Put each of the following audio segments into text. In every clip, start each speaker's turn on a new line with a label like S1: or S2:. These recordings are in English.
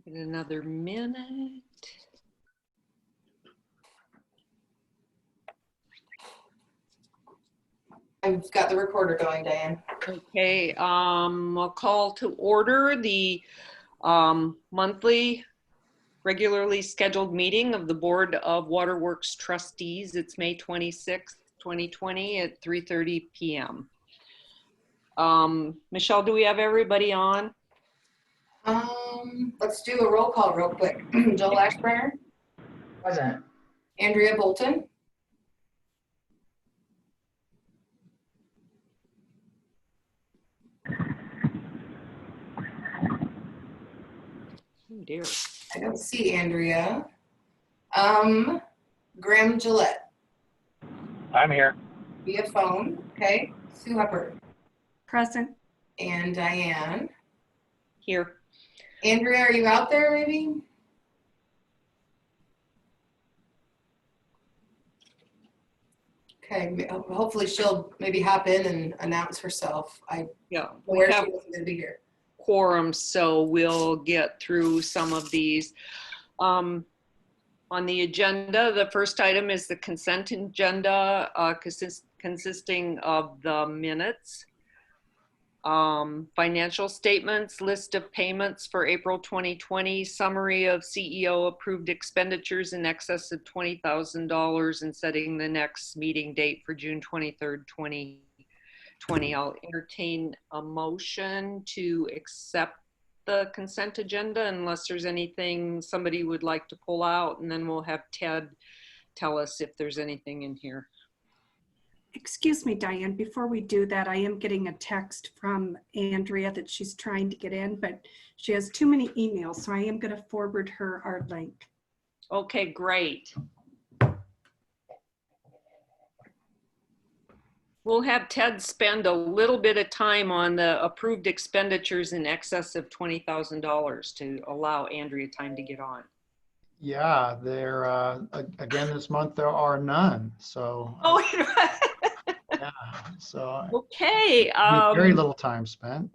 S1: Give it another minute.
S2: I've got the recorder going, Diane.
S1: Okay, I'll call to order the monthly regularly scheduled meeting of the Board of Waterworks Trustees. It's May 26th, 2020 at 3:30 p.m. Michelle, do we have everybody on?
S2: Let's do a roll call real quick. Joel Ashburner.
S3: Present.
S2: Andrea Bolton.
S1: Oh dear.
S2: I don't see Andrea. Graham Gillette.
S3: I'm here.
S2: Via phone. Okay. Sue Hubbard.
S4: Present.
S2: And Diane.
S1: Here.
S2: Andrea, are you out there maybe? Okay, hopefully she'll maybe hop in and announce herself.
S1: Yeah,
S2: Where
S1: we have
S2: she wasn't going to be here.
S1: quorum, so we'll get through some of these. On the agenda, the first item is the consent agenda consisting of the minutes, financial statements, list of payments for April 2020, summary of CEO approved expenditures in excess of $20,000, and setting the next meeting date for June 23rd, 2020. I'll entertain a motion to accept the consent agenda unless there's anything somebody would like to pull out, and then we'll have Ted tell us if there's anything in here.
S4: Excuse me, Diane, before we do that, I am getting a text from Andrea that she's trying to get in, but she has too many emails, so I am going to forward her our link.
S1: Okay, great. We'll have Ted spend a little bit of time on the approved expenditures in excess of $20,000 to allow Andrea time to get on.
S5: Yeah, there again this month there are none. So
S1: Oh,
S5: yeah, so
S1: okay.
S5: very little time spent.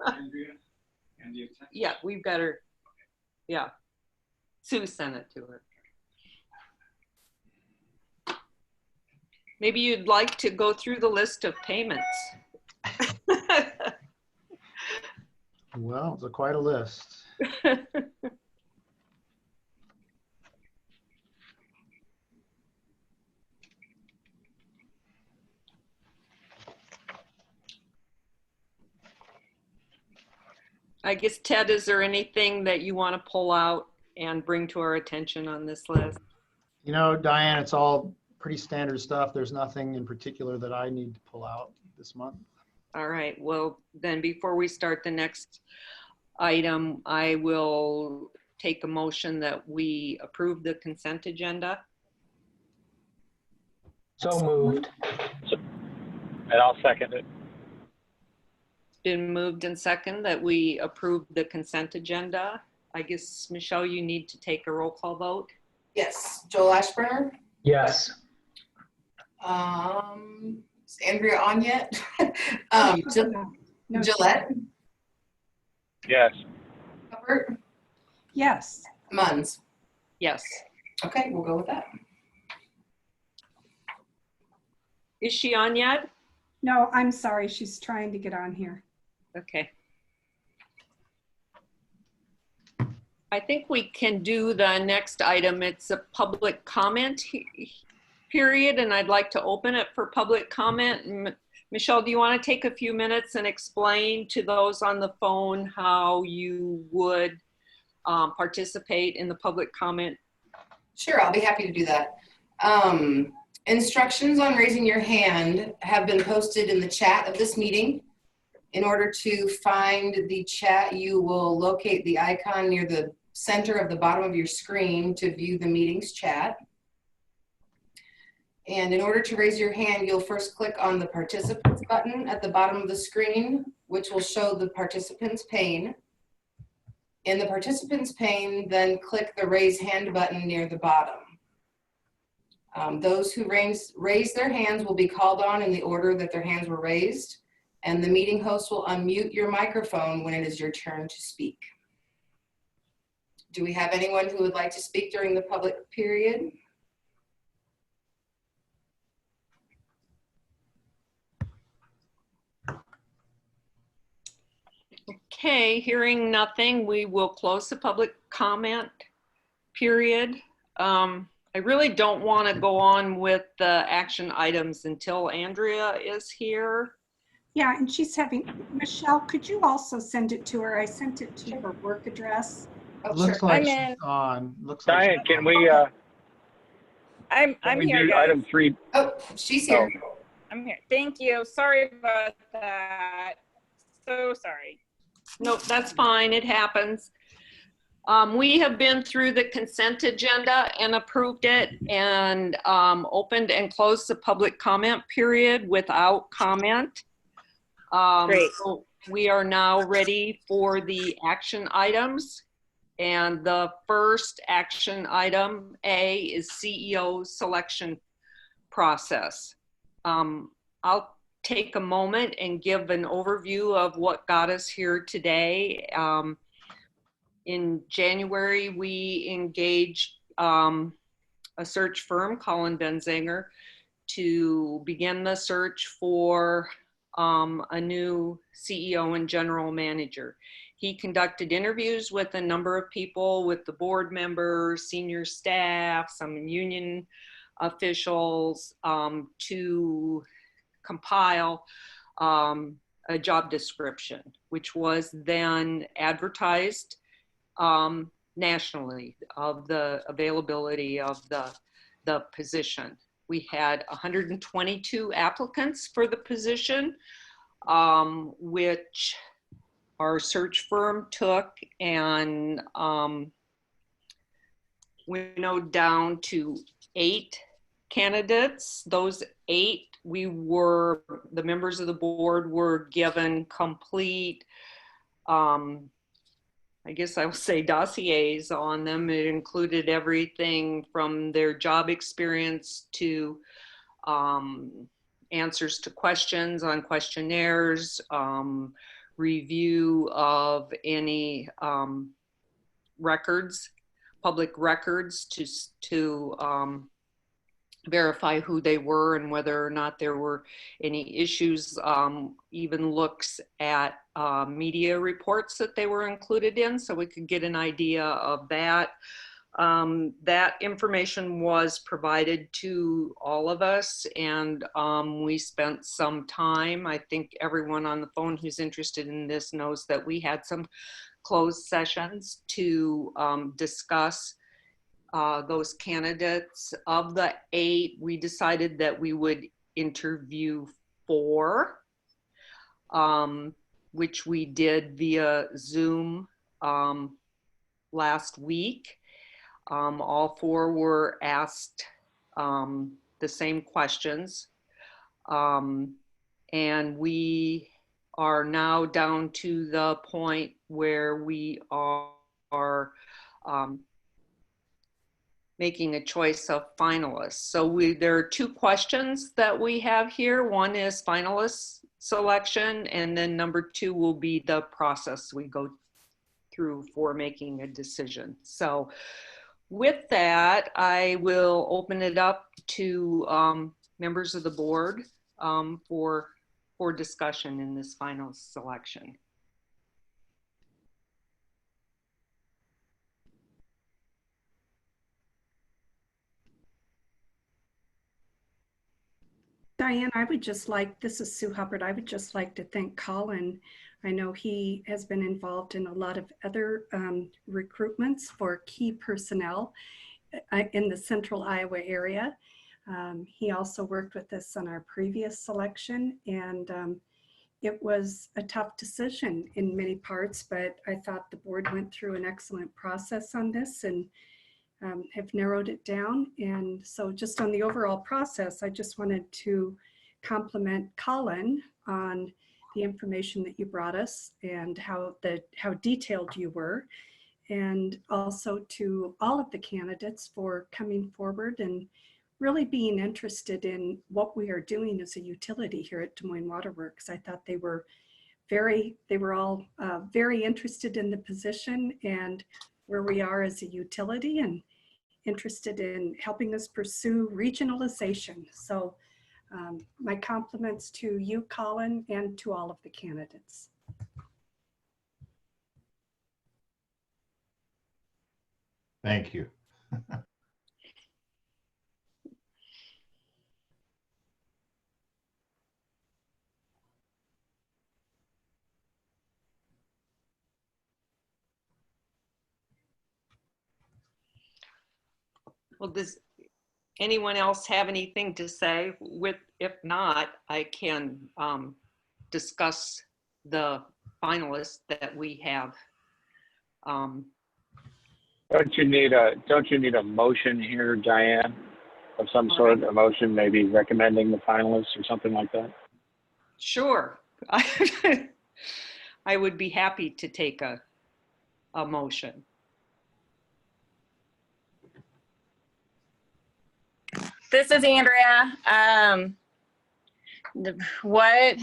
S3: Andrea?
S1: Yeah, we've got her. Yeah, Sue sent it to her. Maybe you'd like to go through the list of payments.
S5: Well, it's quite a list.
S1: I guess, Ted, is there anything that you want to pull out and bring to our attention on this list?
S5: You know, Diane, it's all pretty standard stuff. There's nothing in particular that I need to pull out this month.
S1: All right, well, then before we start the next item, I will take a motion that we approve the consent agenda.
S3: So moved. And I'll second it.
S1: It's been moved and second that we approve the consent agenda. I guess, Michelle, you need to take a roll call vote.
S2: Yes. Joel Ashburner.
S3: Yes.
S2: Is Andrea on yet?
S4: No,
S2: Gillette.
S3: Yes.
S2: Hubbard.
S4: yes.
S2: Moines.
S1: Yes.
S2: Okay, we'll go with that.
S1: Is she on yet?
S4: No, I'm sorry. She's trying to get on here.
S1: Okay. I think we can do the next item. It's a public comment period, and I'd like to open it for public comment. Michelle, do you want to take a few minutes and explain to those on the phone how you would participate in the public comment?
S2: Sure, I'll be happy to do that. Instructions on raising your hand have been posted in the chat of this meeting. In order to find the chat, you will locate the icon near the center of the bottom of your screen to view the meeting's chat. And in order to raise your hand, you'll first click on the participants button at the bottom of the screen, which will show the participants pane. In the participants pane, then click the raise hand button near the bottom. Those who raise their hands will be called on in the order that their hands were raised, and the meeting host will unmute your microphone when it is your turn to speak. Do we have anyone who would like to speak during the public period?
S1: Okay, hearing nothing, we will close the public comment period. I really don't want to go on with the action items until Andrea is here.
S4: Yeah, and she's having, Michelle, could you also send it to her? I sent it to her work address.
S2: Oh,
S5: Looks
S2: sure.
S5: like
S6: I'm
S5: she's
S6: in.
S5: on. Looks like
S3: Diane,
S5: she's
S3: can
S5: on.
S3: we,
S6: I'm here,
S3: do
S6: guys.
S3: item 3?
S2: Oh, she's here.
S6: I'm here. Thank you. Sorry about that. So sorry.
S1: Nope, that's fine, it happens. We have been through the consent agenda and approved it and opened and closed the public comment period without comment.
S6: Great.
S1: So we are now ready for the action items. And the first action item, A, is CEO selection process. I'll take a moment and give an overview of what got us here today. In January, we engaged a search firm, Colin Benzinger, to begin the search for a new CEO and general manager. He conducted interviews with a number of people, with the board members, senior staff, some union officials, to compile a job description, which was then advertised nationally of the availability of the position. We had 122 applicants for the position, which our search firm took and winnowed down to 8 candidates. Those 8, the members of the board were given complete, I guess I will say, dossiers on them. It included everything from their job experience to answers to questions on questionnaires, review of any records, public records to verify who they were and whether or not there were any issues, even looks at media reports that they were included in, so we could get an idea of that. That information was provided to all of us, and we spent some time. I think everyone on the phone who's interested in this knows that we had some closed sessions to discuss those candidates. Of the 8, we decided that we would interview 4, which we did via Zoom last week. All 4 were asked the same questions. And we are now down to the point where we are making a choice of finalists. So there are 2 questions that we have here. One is finalist selection, and then number 2 will be the process we go through for making a decision. So with that, I will open it up to members of the board for discussion in this final selection.
S4: Diane, I would just like, this is Sue Hubbard, I would just like to thank Colin. I know he has been involved in a lot of other recruitments for key personnel in the central Iowa area. He also worked with us on our previous selection, and it was a tough decision in many parts, but I thought the board went through an excellent process on this and have narrowed it down. And so just on the overall process, I just wanted to compliment Colin on the information that you brought us and how detailed you were, and also to all of the candidates for coming forward and really being interested in what we are doing as a utility here at Des Moines Water Works. I thought they were all very interested in the position and where we are as a utility and interested in helping us pursue regionalization. So my compliments to you, Colin, and to all of the candidates.
S7: Thank you.
S1: Well, does anyone else have anything to say? If not, I can discuss the finalists that we have.
S3: Don't you need a motion here, Diane, of some sort, a motion maybe recommending the finalists or something like that?
S1: Sure. I would be happy to take a motion.
S6: This is Andrea. What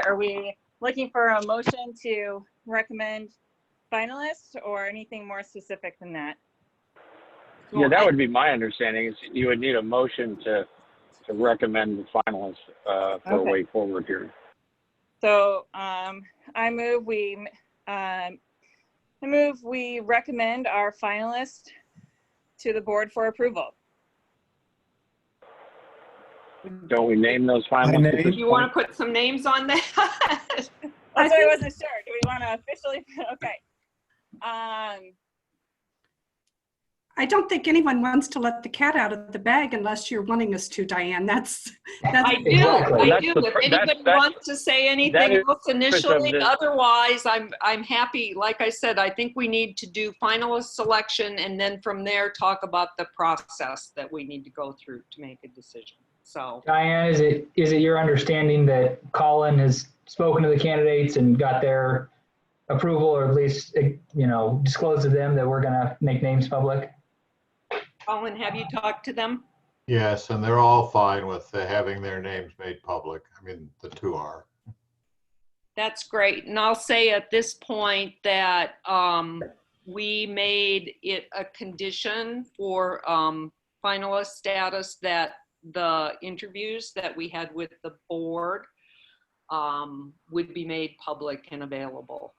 S6: are we looking for, a motion to recommend finalists or anything more specific than that?
S3: Yeah, that would be my understanding, is you would need a motion to recommend the finalists for a way forward here.
S6: So I move we recommend our finalist to the board for approval.
S3: Don't we name those finalists at this
S1: You want
S3: point?
S1: to put some names on that?
S6: That's what I wasn't sure. Do we want to officially? Okay.
S4: I don't think anyone wants to let the cat out of the bag unless you're wanting us to, Diane. That's
S1: I do.
S7: Exactly.
S1: I do. If anybody wants to say anything else initially, otherwise, I'm happy. Like I said, I think we need to do finalist selection and then from there talk about the process that we need to go through to make a decision. So,
S8: Diane, is it your understanding that Colin has spoken to the candidates and got their approval, or at least, disclosed to them that we're going to make names public?
S1: Colin, have you talked to them?
S7: Yes, and they're all fine with having their names made public. I mean, the two are.
S1: That's great. And I'll say at this point that we made it a condition for finalist status that the interviews that we had with the board would be made public and available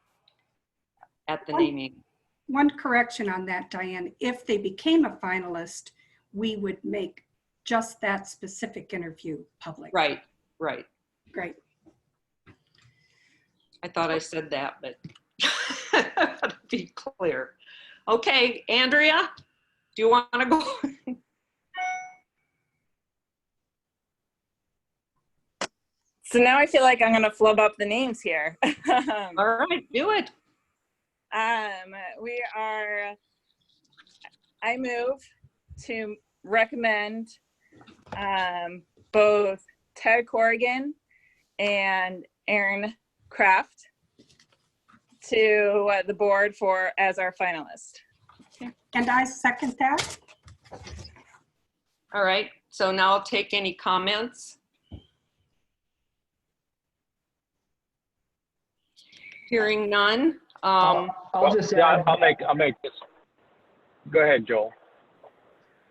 S1: at the naming.
S4: one correction on that, Diane. If they became a finalist, we would make just that specific interview public.
S1: Right.
S4: Great.
S1: I thought I said that, but to be clear. Okay, Andrea, do you want to go?
S6: So now I feel like I'm going to flub up the names here.
S1: All right, do it.
S6: I move to recommend both Ted Corrigan and Aaron Kraft to the board as our finalist.
S4: And I second that.
S1: All right, so now I'll take any comments. Hearing none.
S8: I'll just add.
S3: I'll make this. Go ahead, Joel.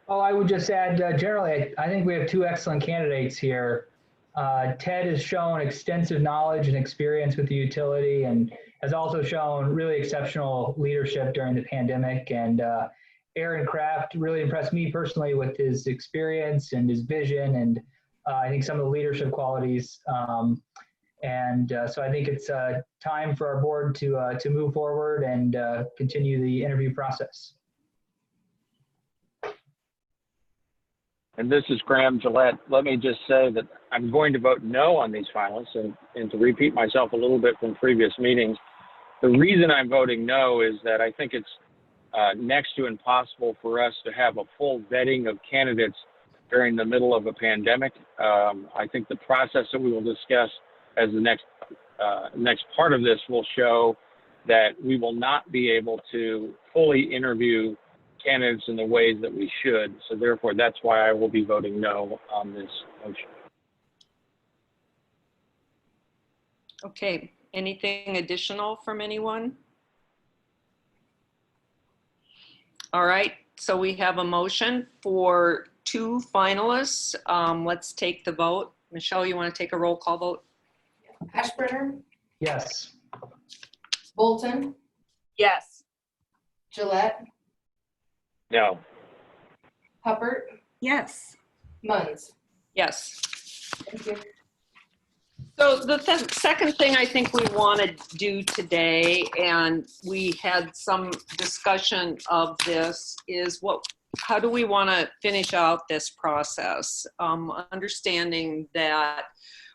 S8: Oh, I would just add, generally, I think we have two excellent candidates here. Ted has shown extensive knowledge and experience with the utility and has also shown really exceptional leadership during the pandemic. And Aaron Kraft really impressed me personally with his experience and his vision, and I think some of the leadership qualities. So I think it's time for our board to move forward and continue the interview process.
S3: And this is Graham Gillette. Let me just say that I'm going to vote no on these finalists, and to repeat myself a little bit from previous meetings, the reason I'm voting no is that I think it's next to impossible for us to have a full vetting of candidates during the middle of a pandemic. I think the process that we will discuss as the next part of this will show that we will not be able to fully interview candidates in the ways that we should. So therefore, that's why I will be voting no on this motion.
S1: Okay, anything additional from anyone? All right, so we have a motion for 2 finalists. Let's take the vote. Michelle, you want to take a roll call vote?
S2: Ashburner,
S8: Yes.
S2: Bolton,
S6: Yes.
S2: Gillette,
S3: No.
S2: Hubbard,
S4: Yes.
S2: Moines.
S1: Yes.
S2: Thank you.
S1: So the second thing I think we want to do today, and we had some discussion of this, is how do we want to finish out this process? Understanding that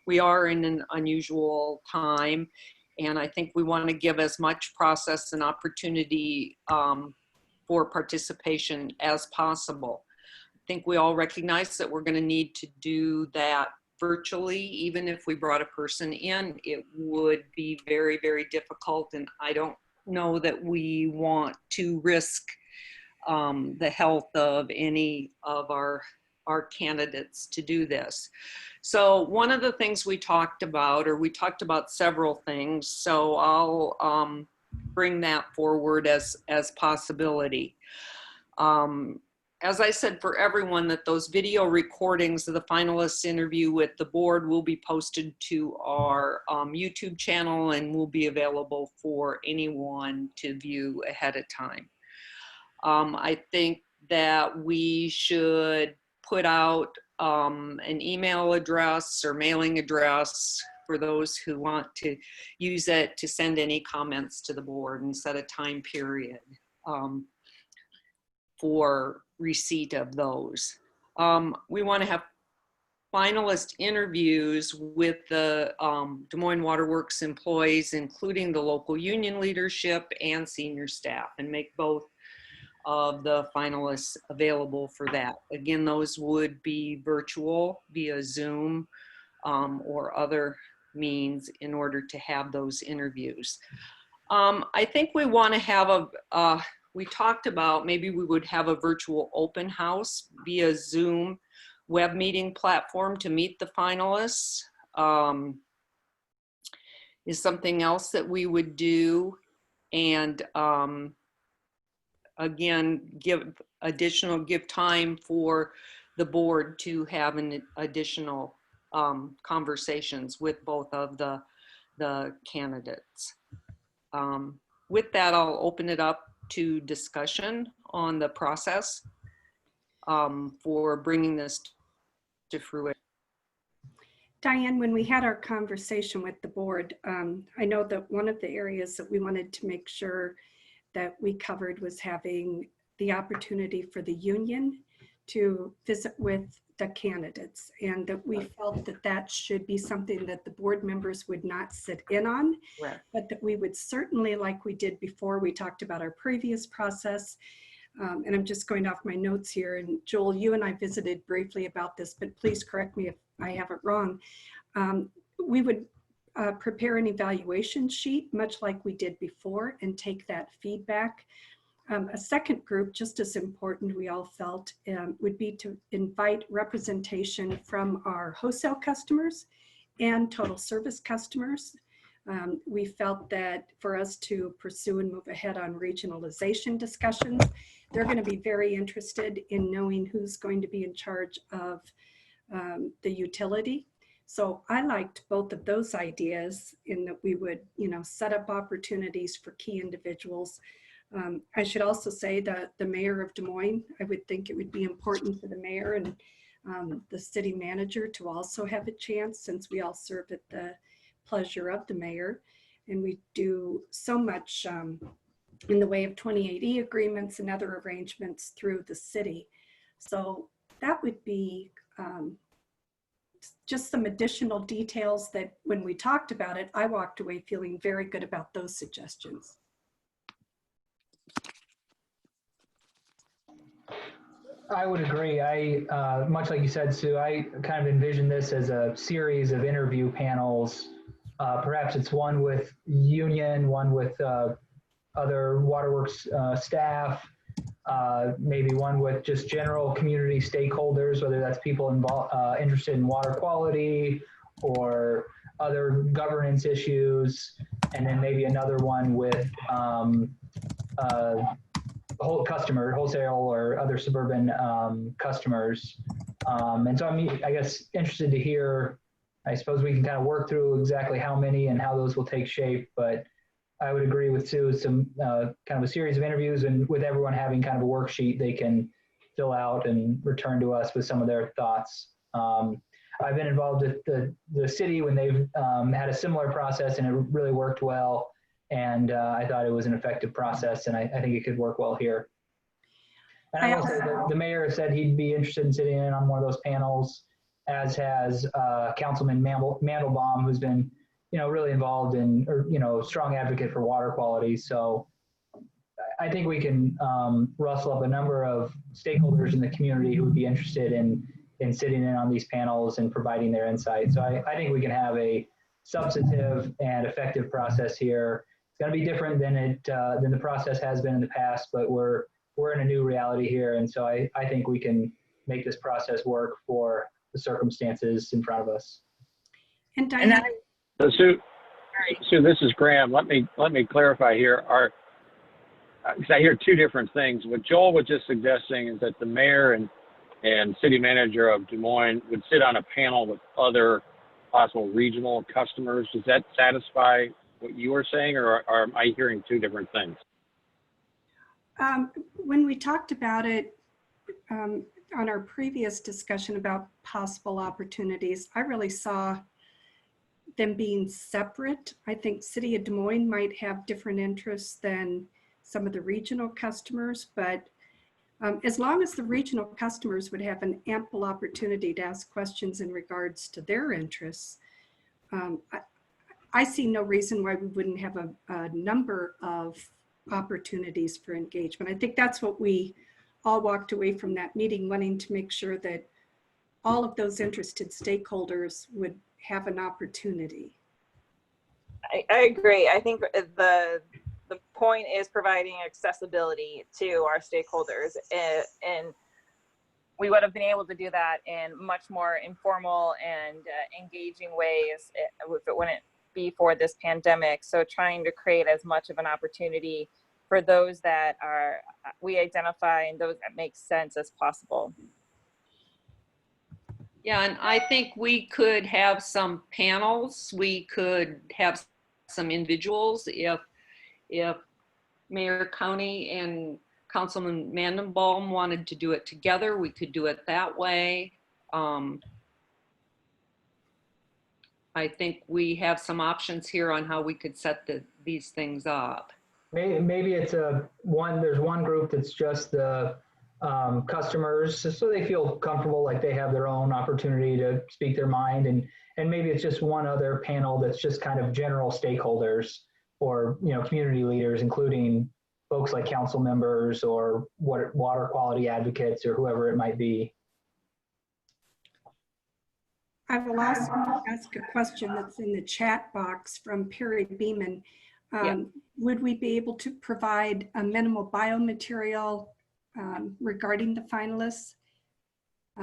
S1: we are in an unusual time, and I think we want to give as much process and opportunity for participation as possible. I think we all recognize that we're going to need to do that virtually. Even if we brought a person in, it would be very, very difficult, and I don't know that we want to risk the health of any of our candidates to do this. So one of the things we talked about several things, so I'll bring that forward as possibility. As I said for everyone, that those video recordings of the finalists' interview with the board will be posted to our YouTube channel and will be available for anyone to view ahead of time. I think that we should put out an email address or mailing address for those who want to use it to send any comments to the board and set a time period for receipt of those. We want to have finalist interviews with the Des Moines Waterworks employees, including the local union leadership and senior staff, and make both of the finalists available for that. Again, those would be virtual via Zoom or other means in order to have those interviews. I think we want to have we talked about maybe we would have a virtual open house via Zoom web meeting platform to meet the finalists. Is something else that we would do. And again, give time for the board to have an additional conversations with both of the candidates. With that, I'll open it up to discussion on the process for bringing this to fruition.
S4: Diane, when we had our conversation with the board, I know that one of the areas that we wanted to make sure that we covered was having the opportunity for the union to visit with the candidates, and that we felt that that should be something that the board members would not sit in on,
S1: Right.
S4: but that we would certainly, like we did before, we talked about our previous process. And I'm just going off my notes here. And Joel, you and I visited briefly about this, but please correct me if I have it wrong. We would prepare an evaluation sheet, much like we did before, and take that feedback. A second group, just as important, we all felt, would be to invite representation from our wholesale customers and total service customers. We felt that for us to pursue and move ahead on regionalization discussions, they're going to be very interested in knowing who's going to be in charge of the utility. So I liked both of those ideas in that we would, set up opportunities for key individuals. I should also say that the mayor of Des Moines, I would think it would be important for the mayor and the city manager to also have a chance, since we all serve at the pleasure of the mayor. And we do so much in the way of 28E agreements and other arrangements through the city. So that would be just some additional details that when we talked about it, I walked away feeling very good about those suggestions.
S8: I would agree. Much like you said, Sue, I kind of envision this as a series of interview panels. Perhaps it's one with union, one with other waterworks staff, maybe one with just general community stakeholders, whether that's people interested in water quality or other governance issues, and then maybe another one with wholesale or other suburban customers. And so I'm, I guess, interested to hear, I suppose we can kind of work through exactly how many and how those will take shape, but I would agree with Sue, some kind of a series of interviews and with everyone having kind of a worksheet they can fill out and return to us with some of their thoughts. I've been involved with the city when they've had a similar process and it really worked well. And I thought it was an effective process and I think it could work well here. And I will say that the mayor said he'd be interested in sitting in on one of those panels, as has Councilman Mandelbaum, who's been, really involved in, or, strong advocate for water quality. So I think we can rustle up a number of stakeholders in the community who would be interested in sitting in on these panels and providing their insight. So I think we can have a substantive and effective process here. It's going to be different than the process has been in the past, but we're in a new reality here. And so I think we can make this process work for the circumstances in front of us.
S4: And Diana.
S3: So Sue, this is Graham. Let me clarify here. Because I hear two different things. What Joel was just suggesting is that the mayor and city manager of Des Moines would sit on a panel with other possible regional customers. Does that satisfy what you were saying, or am I hearing two different things?
S4: When we talked about it on our previous discussion about possible opportunities, I really saw them being separate. I think City of Des Moines might have different interests than some of the regional customers, but as long as the regional customers would have an ample opportunity to ask questions in regards to their interests, I see no reason why we wouldn't have a number of opportunities for engagement. I think that's what we all walked away from that meeting, wanting to make sure that all of those interested stakeholders would have an opportunity.
S6: I agree. I think the point is providing accessibility to our stakeholders, and we would have been able to do that in much more informal and engaging ways if it wouldn't be for this pandemic. So trying to create as much of an opportunity for those that we identify and those that make sense as possible.
S1: Yeah, and I think we could have some panels. We could have some individuals if Mayor County and Councilman Mandelbaum wanted to do it together, we could do it that way. I think we have some options here on how we could set these things up.
S8: Maybe it's there's one group that's just the customers, so they feel comfortable, like they have their own opportunity to speak their mind, and maybe it's just one other panel that's just kind of general stakeholders or community leaders, including folks like council members or water quality advocates or whoever it might be.
S4: I will also ask a question that's in the chat box from Perry Beeman. Would we be able to provide a minimal biomaterial regarding the finalists,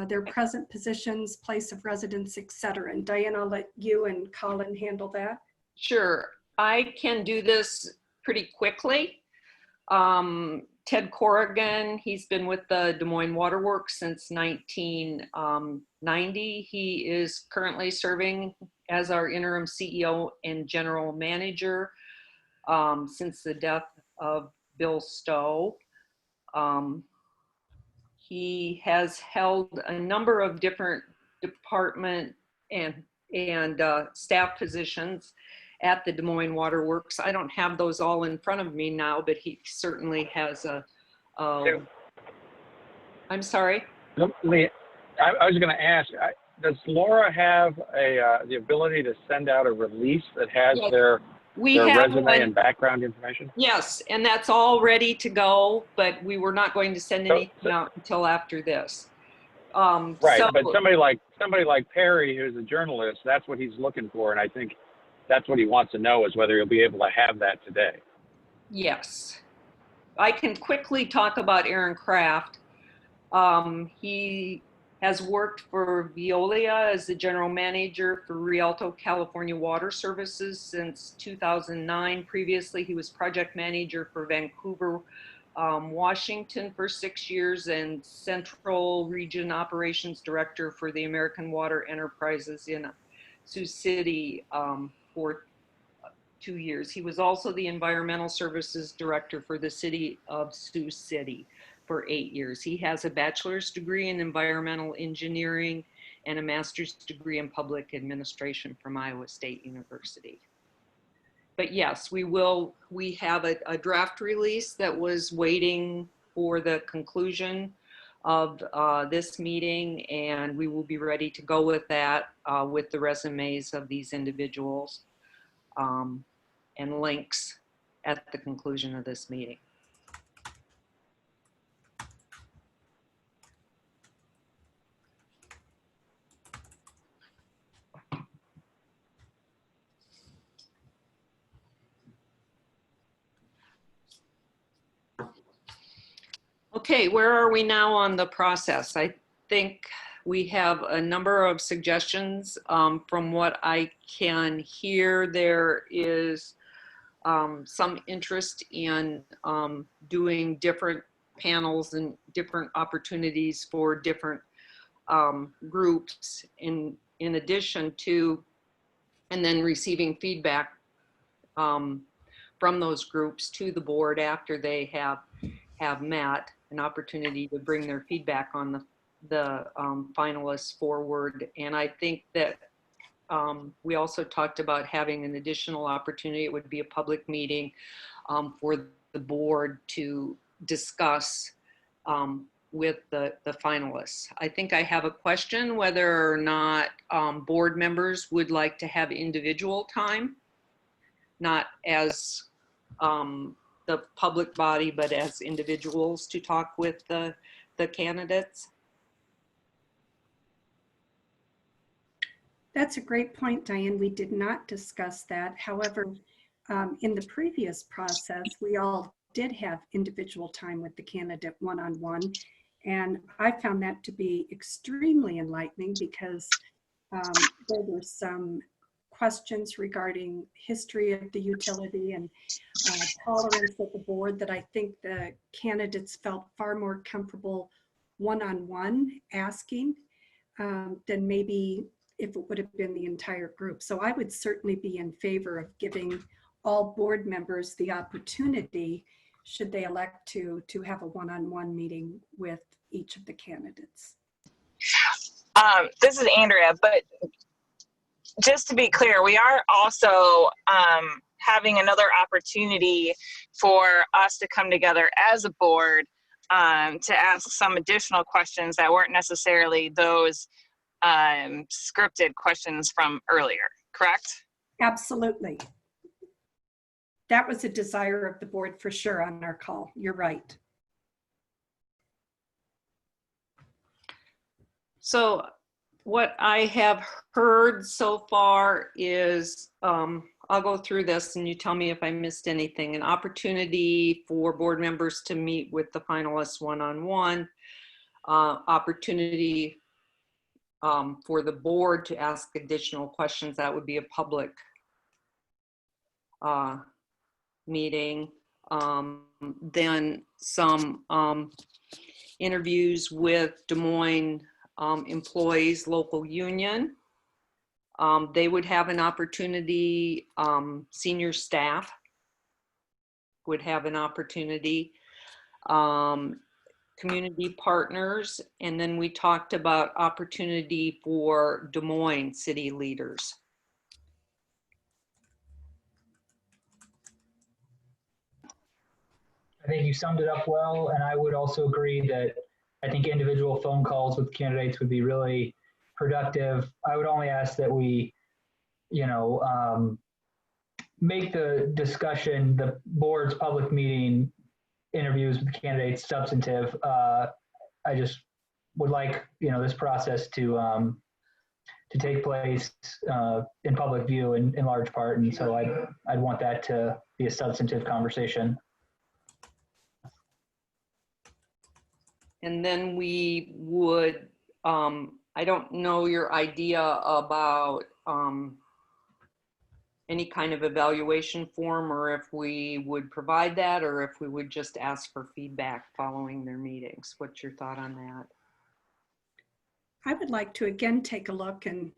S4: their present positions, place of residence, etc.? And Diana, I'll let you and Colin handle that.
S1: Sure, I can do this pretty quickly. Ted Corrigan, he's been with the Des Moines Water Works since 1990. He is currently serving as our interim CEO and general manager since the death of Bill Stowe. He has held a number of different department and staff positions at the Des Moines Water Works. I don't have those all in front of me now, but he certainly has I'm sorry?
S3: I was going to ask, does Laura have the ability to send out a release that has their resume and background information?
S1: Yes, and that's all ready to go, but we were not going to send anything out until after this.
S3: Right, but somebody like Perry, who's a journalist, that's what he's looking for, and I think that's what he wants to know, is whether he'll be able to have that today.
S1: Yes. I can quickly talk about Aaron Kraft. He has worked for Veolia as the general manager for Rialto, California Water Services since 2009. Previously, he was project manager for Vancouver Washington for 6 years and Central Region Operations Director for the American Water Enterprises in Sioux City for 2 years. He was also the Environmental Services Director for the City of Sioux City for 8 years. He has a bachelor's degree in environmental engineering and a master's degree in public administration from Iowa State University. But yes, we have a draft release that was waiting for the conclusion of this meeting, and we will be ready to go with that with the resumes of these individuals and links at the conclusion of this meeting. Okay, where are we now on the process? I think we have a number of suggestions. From what I can hear, there is some interest in doing different panels and different opportunities for different groups in addition to, and then receiving feedback from those groups to the board after they have met, an opportunity to bring their feedback on the finalists forward. And I think that we also talked about having an additional opportunity. It would be a public meeting for the board to discuss with the finalists. I think I have a question whether or not board members would like to have individual time, not as the public body, but as individuals to talk with the candidates.
S4: That's a great point, Diane. We did not discuss that. However, in the previous process, we all did have individual time with the candidate one-on-one. And I found that to be extremely enlightening because there were some questions regarding history of the utility and tolerance of the board that I think the candidates felt far more comfortable one-on-one asking than maybe if it would have been the entire group. So I would certainly be in favor of giving all board members the opportunity, should they elect to have a one-on-one meeting with each of the candidates.
S6: This is Andrea, but just to be clear, we are also having another opportunity for us to come together as a board to ask some additional questions that weren't necessarily those scripted questions from earlier, correct?
S4: Absolutely. That was a desire of the board for sure on our call. You're right.
S1: So what I have heard so far is, I'll go through this and you tell me if I missed anything. An opportunity for board members to meet with the finalists one-on-one, opportunity for the board to ask additional questions. That would be a public meeting. Then some interviews with Des Moines employees, local union. They would have an opportunity, senior staff would have an opportunity, community partners, and then we talked about opportunity for Des Moines city leaders.
S8: I think you summed it up well, and I would also agree that I think individual phone calls with candidates would be really productive. I would only ask that we, make the discussion, the board's public meeting interviews with candidates substantive. I just would like, this process to take place in public view in large part, and so I'd want that to be a substantive conversation.
S1: And then we would, I don't know your idea about any kind of evaluation form, or if we would provide that, or if we would just ask for feedback following their meetings. What's your thought on that?
S4: I would like to again take a look, and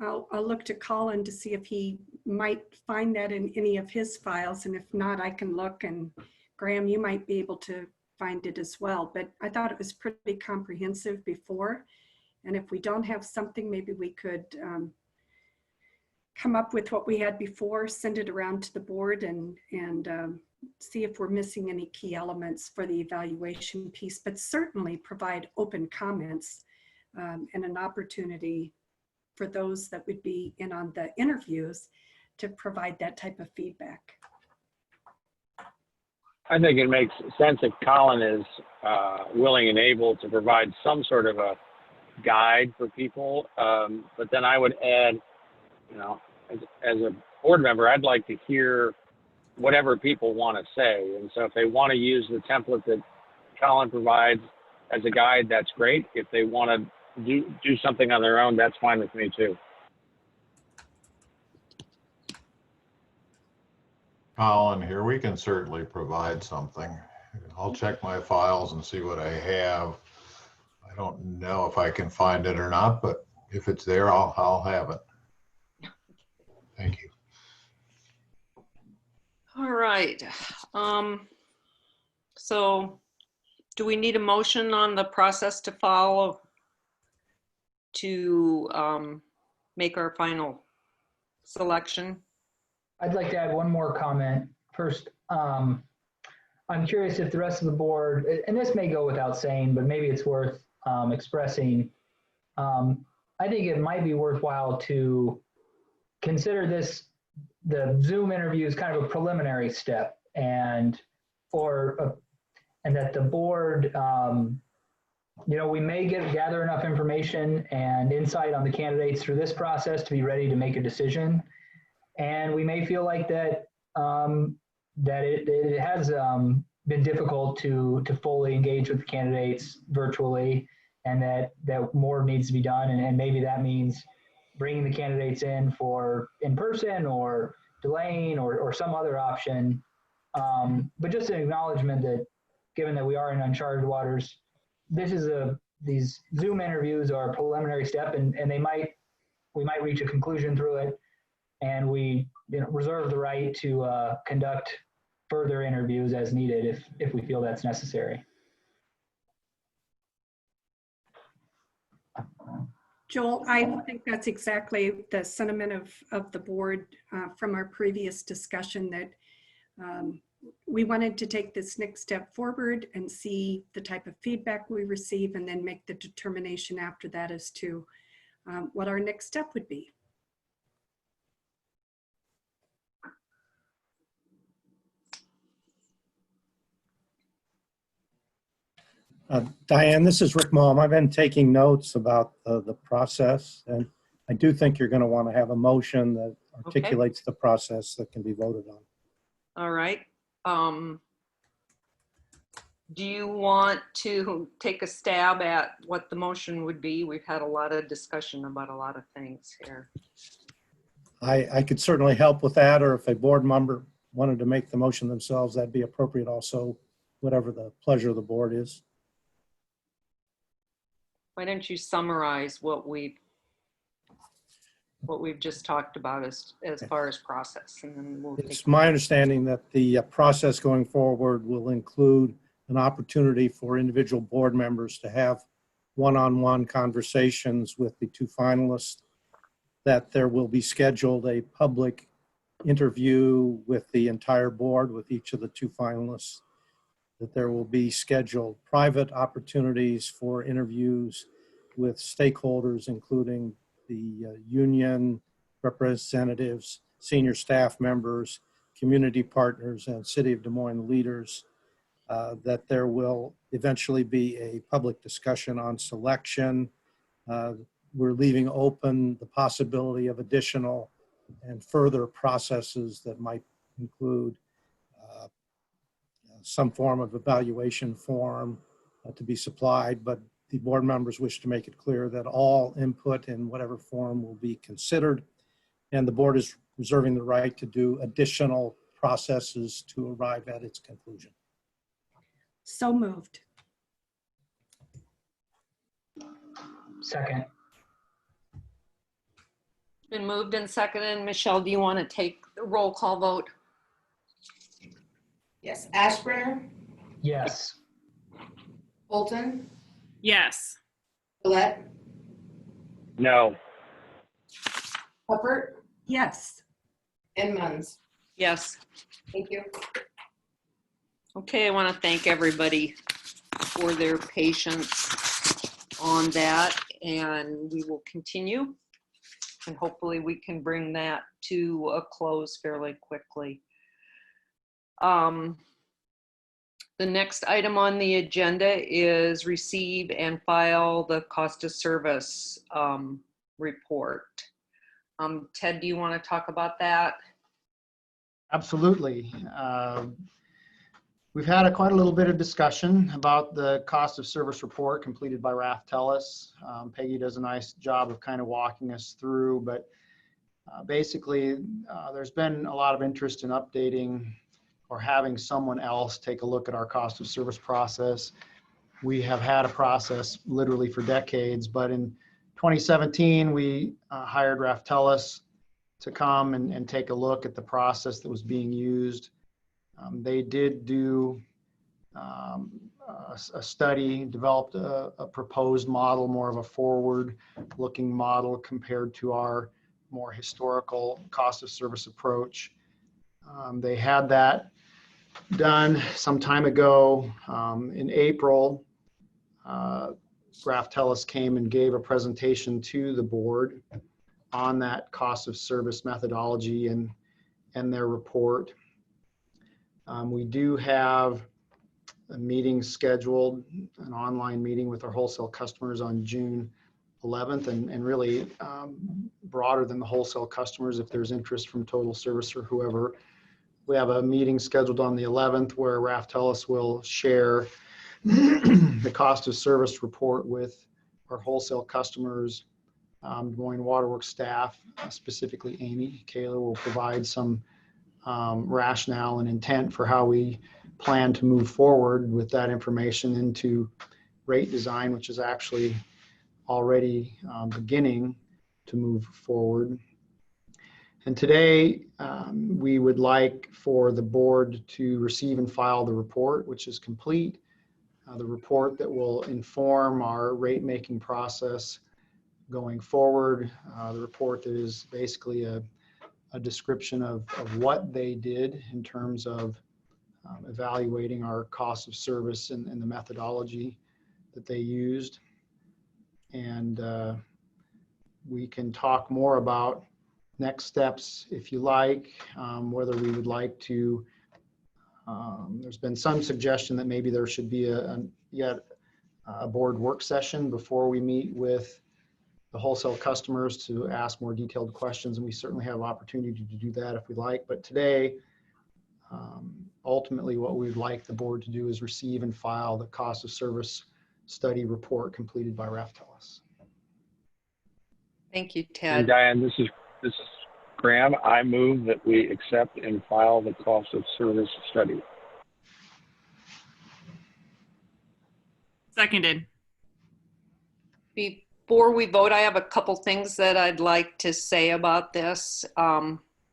S4: I'll look to Colin to see if he might find that in any of his files. And if not, I can look, and Graham, you might be able to find it as well. But I thought it was pretty comprehensive before. And if we don't have something, maybe we could come up with what we had before, send it around to the board, and see if we're missing any key elements for the evaluation piece, but certainly provide open comments and an opportunity for those that would be in on the interviews to provide that type of feedback.
S3: I think it makes sense if Colin is willing and able to provide some sort of a guide for people. But then I would add, you know, as a board member, I'd like to hear whatever people want to say. And so if they want to use the template that Colin provides as a guide, that's great. If they want to do something on their own, that's fine with me too.
S7: Colin here, we can certainly provide something. I'll check my files and see what I have. I don't know if I can find it or not, but if it's there, I'll have it. Thank you.
S1: All right. So do we need a motion on the process to follow to make our final selection?
S8: I'd like to add one more comment. First, I'm curious if the rest of the board, and this may go without saying, but maybe it's worth expressing. I think it might be worthwhile to consider the Zoom interview is kind of a preliminary step, and that the board, we may gather enough information and insight on the candidates through this process to be ready to make a decision. And we may feel like that it has been difficult to fully engage with the candidates virtually, and that more needs to be done. And maybe that means bringing the candidates in person, or delaying, or some other option. But just an acknowledgement that, given that we are in uncharted waters, these Zoom interviews are a preliminary step, and we might reach a conclusion through it, and we reserve the right to conduct further interviews as needed if we feel that's necessary.
S4: Joel, I think that's exactly the sentiment of the board from our previous discussion, that we wanted to take this next step forward and see the type of feedback we receive, and then make the determination after that as to what our next step would be.
S9: Diane, this is Rick Malm. I've been taking notes about the process, and I do think you're going to want to have a motion that articulates the process that can be voted on.
S1: All right. Do you want to take a stab at what the motion would be? We've had a lot of discussion about a lot of things here.
S9: I could certainly help with that, or if a board member wanted to make the motion themselves, that'd be appropriate also, whatever the pleasure of the board is.
S1: Why don't you summarize what we've just talked about as far as process, and then we'll take.
S9: It's my understanding that the process going forward will include an opportunity for individual board members to have one-on-one conversations with the two finalists, that there will be scheduled a public interview with the entire board with each of the two finalists, that there will be scheduled private opportunities for interviews with stakeholders, including the union representatives, senior staff members, community partners, and City of Des Moines leaders, that there will eventually be a public discussion on selection. We're leaving open the possibility of additional and further processes that might include some form of evaluation form to be supplied, but the board members wish to make it clear that all input in whatever form will be considered. And the board is reserving the right to do additional processes to arrive at its conclusion.
S4: So moved.
S8: Second.
S1: Been moved and seconded. Michelle, do you want to take the roll call vote?
S2: Yes, Ashburner,
S8: Yes.
S2: Bolton,
S10: Yes.
S2: Gillette,
S3: No.
S2: Hubbard,
S4: Yes.
S2: and Munns.
S1: Yes.
S2: Thank you.
S1: Okay, I want to thank everybody for their patience on that, and we will continue. And hopefully we can bring that to a close fairly quickly. The next item on the agenda is receive and file the cost of service report. Ted, do you want to talk about that?
S5: Absolutely. We've had quite a little bit of discussion about the cost of service report completed by Raftellus. Peggy does a nice job of kind of walking us through, but basically there's been a lot of interest in updating or having someone else take a look at our cost of service process. We have had a process literally for decades, but in 2017, we hired Raftellus to come and take a look at the process that was being used. They did do a study, developed a proposed model, more of a forward-looking model compared to our more historical cost of service approach. They had that done some time ago. In April, Raftellus came and gave a presentation to the board on that cost of service methodology and their report. We do have a meeting scheduled, an online meeting with our wholesale customers on June 11th, and really broader than the wholesale customers if there's interest from Total Service or whoever. We have a meeting scheduled on the 11th where Raftellus will share the cost of service report with our wholesale customers. Des Moines Waterworks staff, specifically Amy Kaler, will provide some rationale and intent for how we plan to move forward with that information into rate design, which is actually already beginning to move forward. And today, we would like for the board to receive and file the report, which is complete. The report that will inform our rate making process going forward. The report that is basically a description of what they did in terms of evaluating our cost of service and the methodology that they used. And we can talk more about next steps if you like, whether we would like to, there's been some suggestion that maybe there should be yet a board work session before we meet with the wholesale customers to ask more detailed questions, and we certainly have opportunity to do that if we like. But today, ultimately what we'd like the board to do is receive and file the cost of service study report completed by Raftellus.
S1: Thank you,
S3: And
S1: Ted.
S3: Diane, this is Graham. I move that we accept and file the cost of service study.
S10: Seconded.
S1: Before we vote, I have a couple things that I'd like to say about this.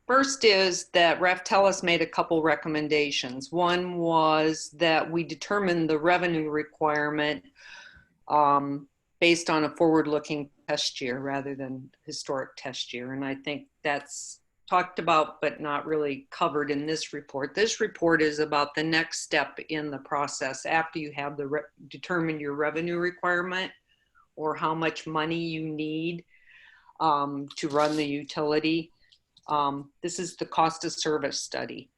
S1: First is that Raftellus made a couple recommendations. One was that we determine the revenue requirement based on a forward-looking test year rather than historic test year. And I think that's talked about but not really covered in this report. This report is about the next step in the process after you have determined your revenue requirement or how much money you need to run the utility. This is the cost of service study.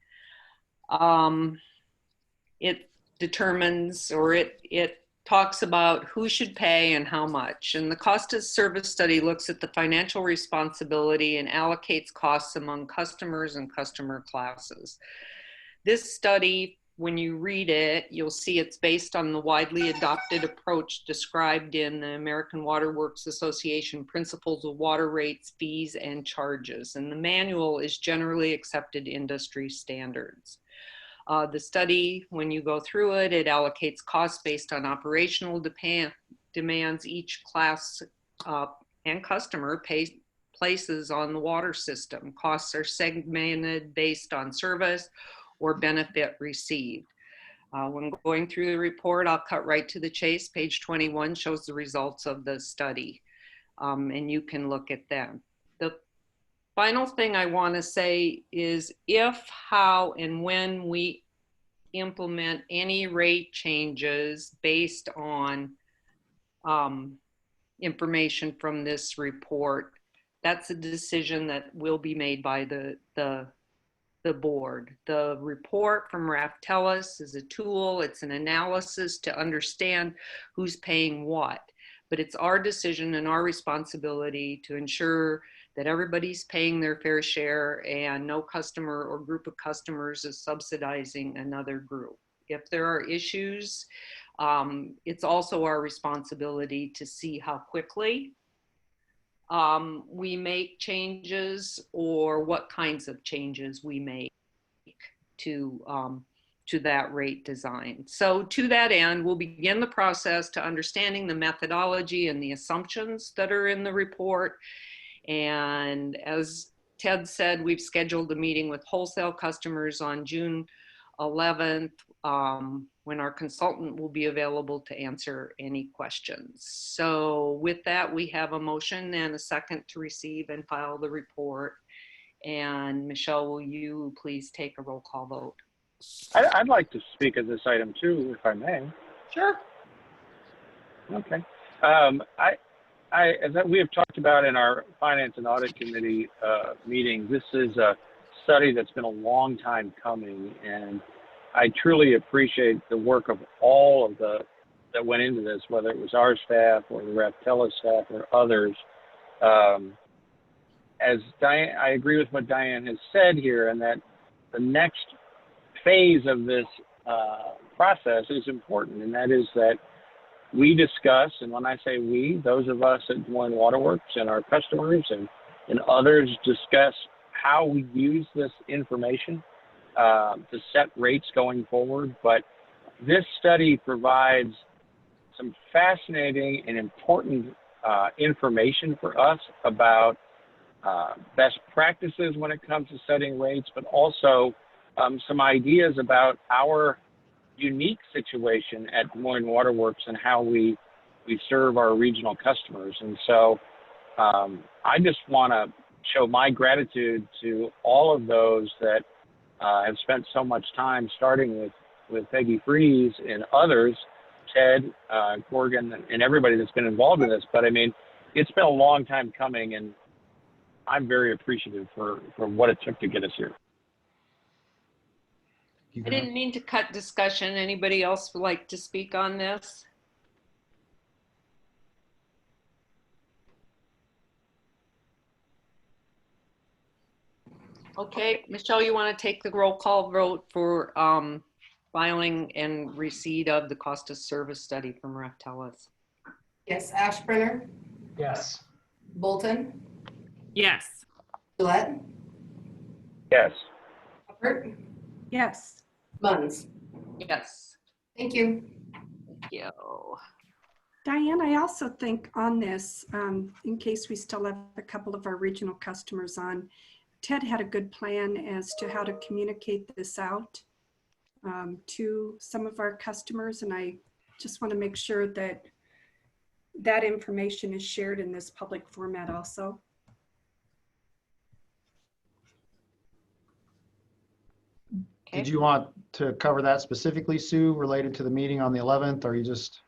S1: It determines, or it talks about who should pay and how much. And the cost of service study looks at the financial responsibility and allocates costs among customers and customer classes. This study when you read it, you'll see it's based on the widely adopted approach described in the American Water Works Association Principles of Water Rates, Fees, and Charges. And the manual is generally accepted industry standards. The study, when you go through it, it allocates costs based on operational demands each class and customer places on the water system. Costs are segmented based on service or benefit received. When going through the report, I'll cut right to the chase. Page 21 shows the results of the study, and you can look at them. The final thing I want to say is if, how, and when we implement any rate changes based on information from this report, that's a decision that will be made by the board. The report from Raftellus is a tool, it's an analysis to understand who's paying what, but it's our decision and our responsibility to ensure that everybody's paying their fair share and no customer or group of customers is subsidizing another group. If there are issues, it's also our responsibility to see how quickly we make changes or what kinds of changes we make to that rate design. So to that end, we'll begin the process to understanding the methodology and the assumptions that are in the report. And as Ted said, we've scheduled a meeting with wholesale customers on June 11th, when our consultant will be available to answer any questions. So with that, we have a motion and a second to receive and file the report. And Michelle, will you please take a roll call vote?
S3: I'd like to speak of this item too, if I may.
S1: Sure.
S3: Okay. As we have talked about in our Finance and Audit Committee meetings, this is a study that's been a long time coming, and I truly appreciate the work of all of that went into this, whether it was our staff or the Raftellus staff or others. As Diane, I agree with what Diane has said here, and that the next phase of this process is important, and that is that we discuss, and when I say we, those of us at Des Moines Waterworks and our customers and others discuss how we use this information to set rates going forward. But this study provides some fascinating and important information for us about best practices when it comes to setting rates, but also some ideas about our unique situation at Des Moines Waterworks and how we serve our regional customers. And so I just want to show my gratitude to all of those that have spent so much time, starting with Peggy Freeze and others, Ted, Corgan, and everybody that's been involved in this. But I mean, it's been a long time coming, and I'm very appreciative for what it took to get us here.
S1: I didn't mean to cut discussion. Anybody else would like to speak on this? Okay, Michelle, you want to take the roll call vote for filing and receipt of the cost of service study from Raftellus?
S2: Yes, Ashburner,
S8: Yes.
S2: Bolton,
S10: Yes.
S2: Gillette,
S3: Yes.
S2: Hubbard,
S4: Yes.
S2: Muns.
S1: Yes.
S2: Thank you.
S1: Thank you.
S4: Diane, I also think on this, in case we still have a couple of our regional customers on, Ted had a good plan as to how to communicate this out to some of our customers. And I just want to make sure that that information is shared in this public format also.
S1: Okay.
S5: Did you want to cover that specifically, Sue, related to the meeting on the 11th, or you just?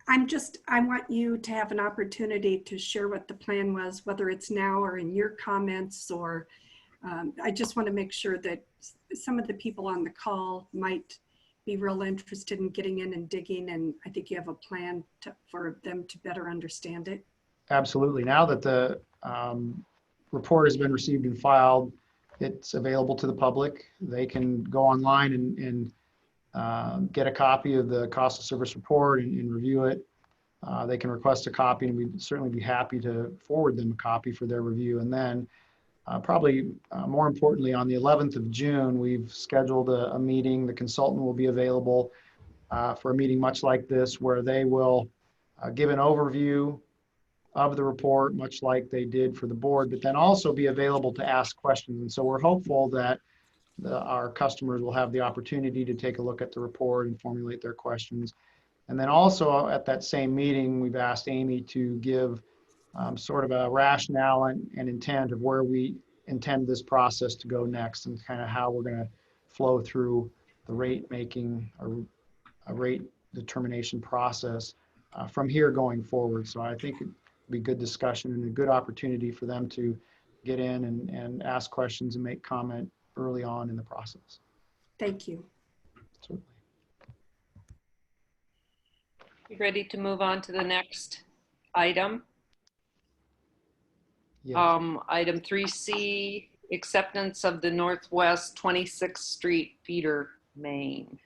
S4: I want you to have an opportunity to share what the plan was, whether it's now or in your comments, or I just want to make sure that some of the people on the call might be real interested in getting in and digging, and I think you have a plan for them to better understand it.
S5: Absolutely. Now that the report has been received and filed, it's available to the public. They can go online and get a copy of the cost of service report and review it. They can request a copy, and we'd certainly be happy to forward them a copy for their review. And then probably more importantly, on the 11th of June, we've scheduled a meeting. The consultant will be available for a meeting much like this, where they will give an overview of the report, much like they did for the board, but then also be available to ask questions. And so we're hopeful that our customers will have the opportunity to take a look at the report and formulate their questions. And then also at that same meeting, we've asked Amy to give sort of a rationale and intent of where we intend this process to go next, and kind of how we're going to flow through the rate making or a rate determination process from here going forward. So I think it'd be good discussion and a good opportunity for them to get in and ask questions and make comment early on in the process.
S4: Thank you.
S5: Certainly.
S1: You ready to move on to the next item?
S5: Yes.
S1: Item 3C, acceptance of the Northwest 26th Street feeder main.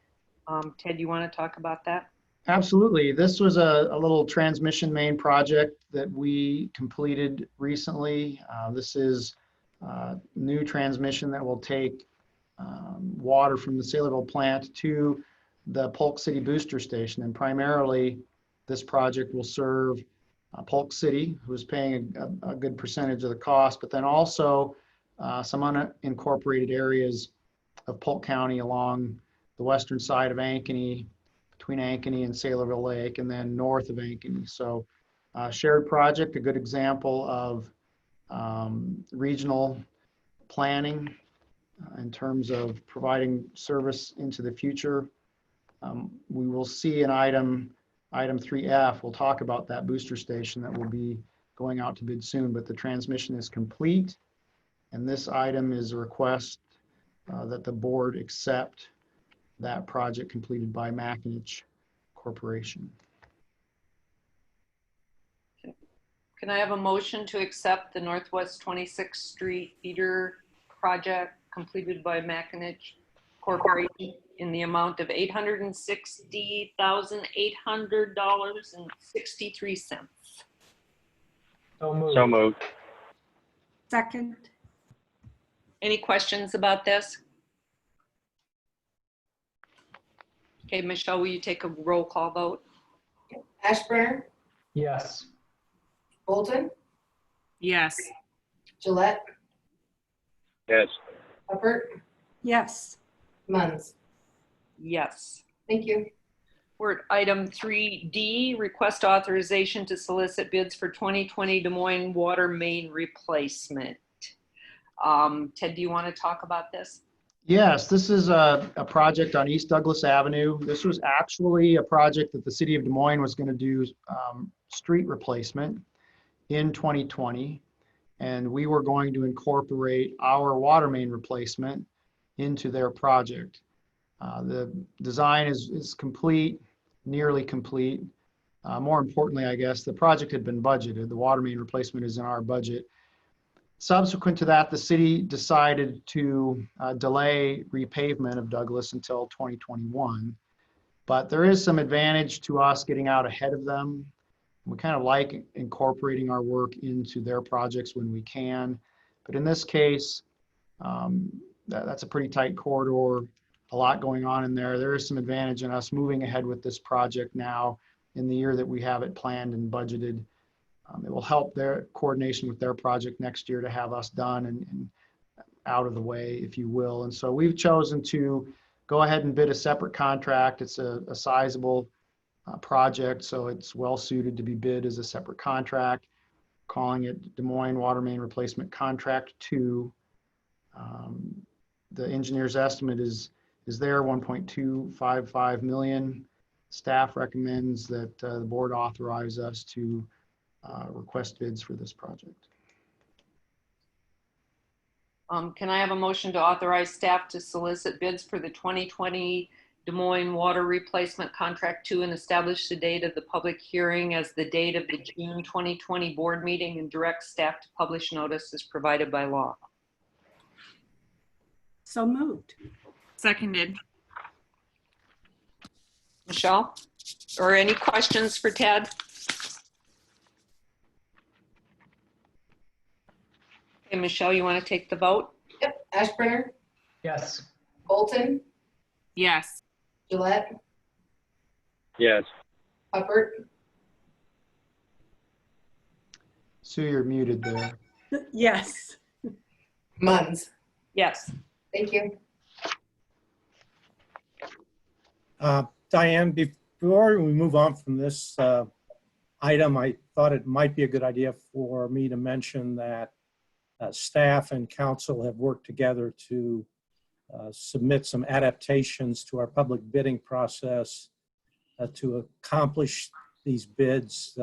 S1: Ted, you want to talk about that?
S5: Absolutely. This was a little transmission main project that we completed recently. This is new transmission that will take water from the Saylorville plant to the Polk City booster station. And primarily, this project will serve Polk City, who is paying a good percentage of the cost, but then also some unincorporated areas of Polk County along the western side of Ankeny, between Ankeny and Saylorville Lake, and then north of Ankeny. So shared project, a good example of regional planning in terms of providing service into the future. We will see in item 3F, we'll talk about that booster station that will be going out to bid soon, but the transmission is complete. And this item is a request that the board accept that project completed by McMullen Corporation.
S1: Can I have a motion to accept the Northwest 26th Street feeder project completed by McMullen Corporation in the amount of $860,800.63?
S8: So moved.
S3: So moved.
S4: Second.
S1: Any questions about this? Okay, Michelle, will you take a roll call vote?
S2: Ashburn,
S8: Yes.
S2: Bolton,
S1: Yes.
S2: Gillette,
S3: Yes.
S2: Hubbard,
S4: Yes.
S2: Munns.
S1: Yes.
S2: Thank you.
S1: We're at item 3D, request authorization to solicit bids for 2020 Des Moines water main replacement. Ted, do you want to talk about this?
S5: Yes, this is a project on East Douglas Avenue. This was actually a project that the city of Des Moines was going to do street replacement in 2020. And we were going to incorporate our water main replacement into their project. The design is complete, nearly complete. More importantly, I guess, the project had been budgeted. The water main replacement is in our budget. Subsequent to that, the city decided to delay repavement of Douglas until 2021. But there is some advantage to us getting out ahead of them. We kind of like incorporating our work into their projects when we can. But in this case, that's a pretty tight corridor, a lot going on in there. There is some advantage in us moving ahead with this project now in the year that we have it planned and budgeted. It will help their coordination with their project next year to have us done and out of the way, if you will. And so we've chosen to go ahead and bid a separate contract. It's a sizable project, so it's well suited to be bid as a separate contract, calling it Des Moines Water Main Replacement Contract 2. The engineer's estimate is there, 1.255 million. Staff recommends that the board authorize us to request bids for this project.
S1: Can I have a motion to authorize staff to solicit bids for the 2020 Des Moines Water Replacement Contract 2 and establish the date of the public hearing as the date of the June 2020 board meeting and direct staff to publish notice as provided by law?
S4: So moved.
S10: Seconded.
S1: Michelle, or any questions for Ted? Okay, Michelle, you want to take the vote?
S2: Yep, Ashburner,
S8: Yes.
S2: Bolton,
S10: Yes.
S2: Gillette,
S3: Yes.
S2: Hubbard,
S5: Sue, you're muted there.
S4: Yes.
S2: Munns.
S1: Yes.
S2: Thank you.
S9: Diane, before we move on from this item, I thought it might be a good idea for me to mention that staff and council have worked together to submit some adaptations to our public bidding process to accomplish these bids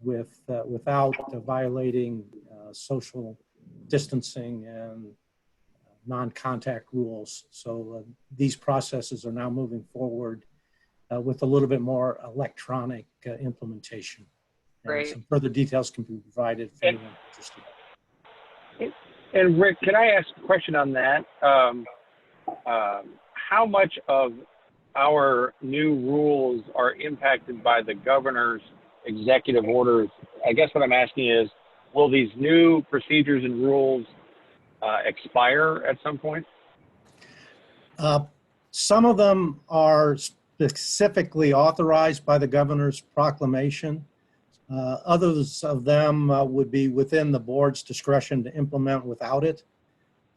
S9: without violating social distancing and non-contact rules. So these processes are now moving forward with a little bit more electronic implementation. And
S1: Great.
S9: some further details can be provided if anyone interested.
S3: And Rick, can I ask a question on that? How much of our new rules are impacted by the governor's executive orders? I guess what I'm asking is, will these new procedures and rules expire at some point?
S9: Some of them are specifically authorized by the governor's proclamation. Others of them would be within the board's discretion to implement without it.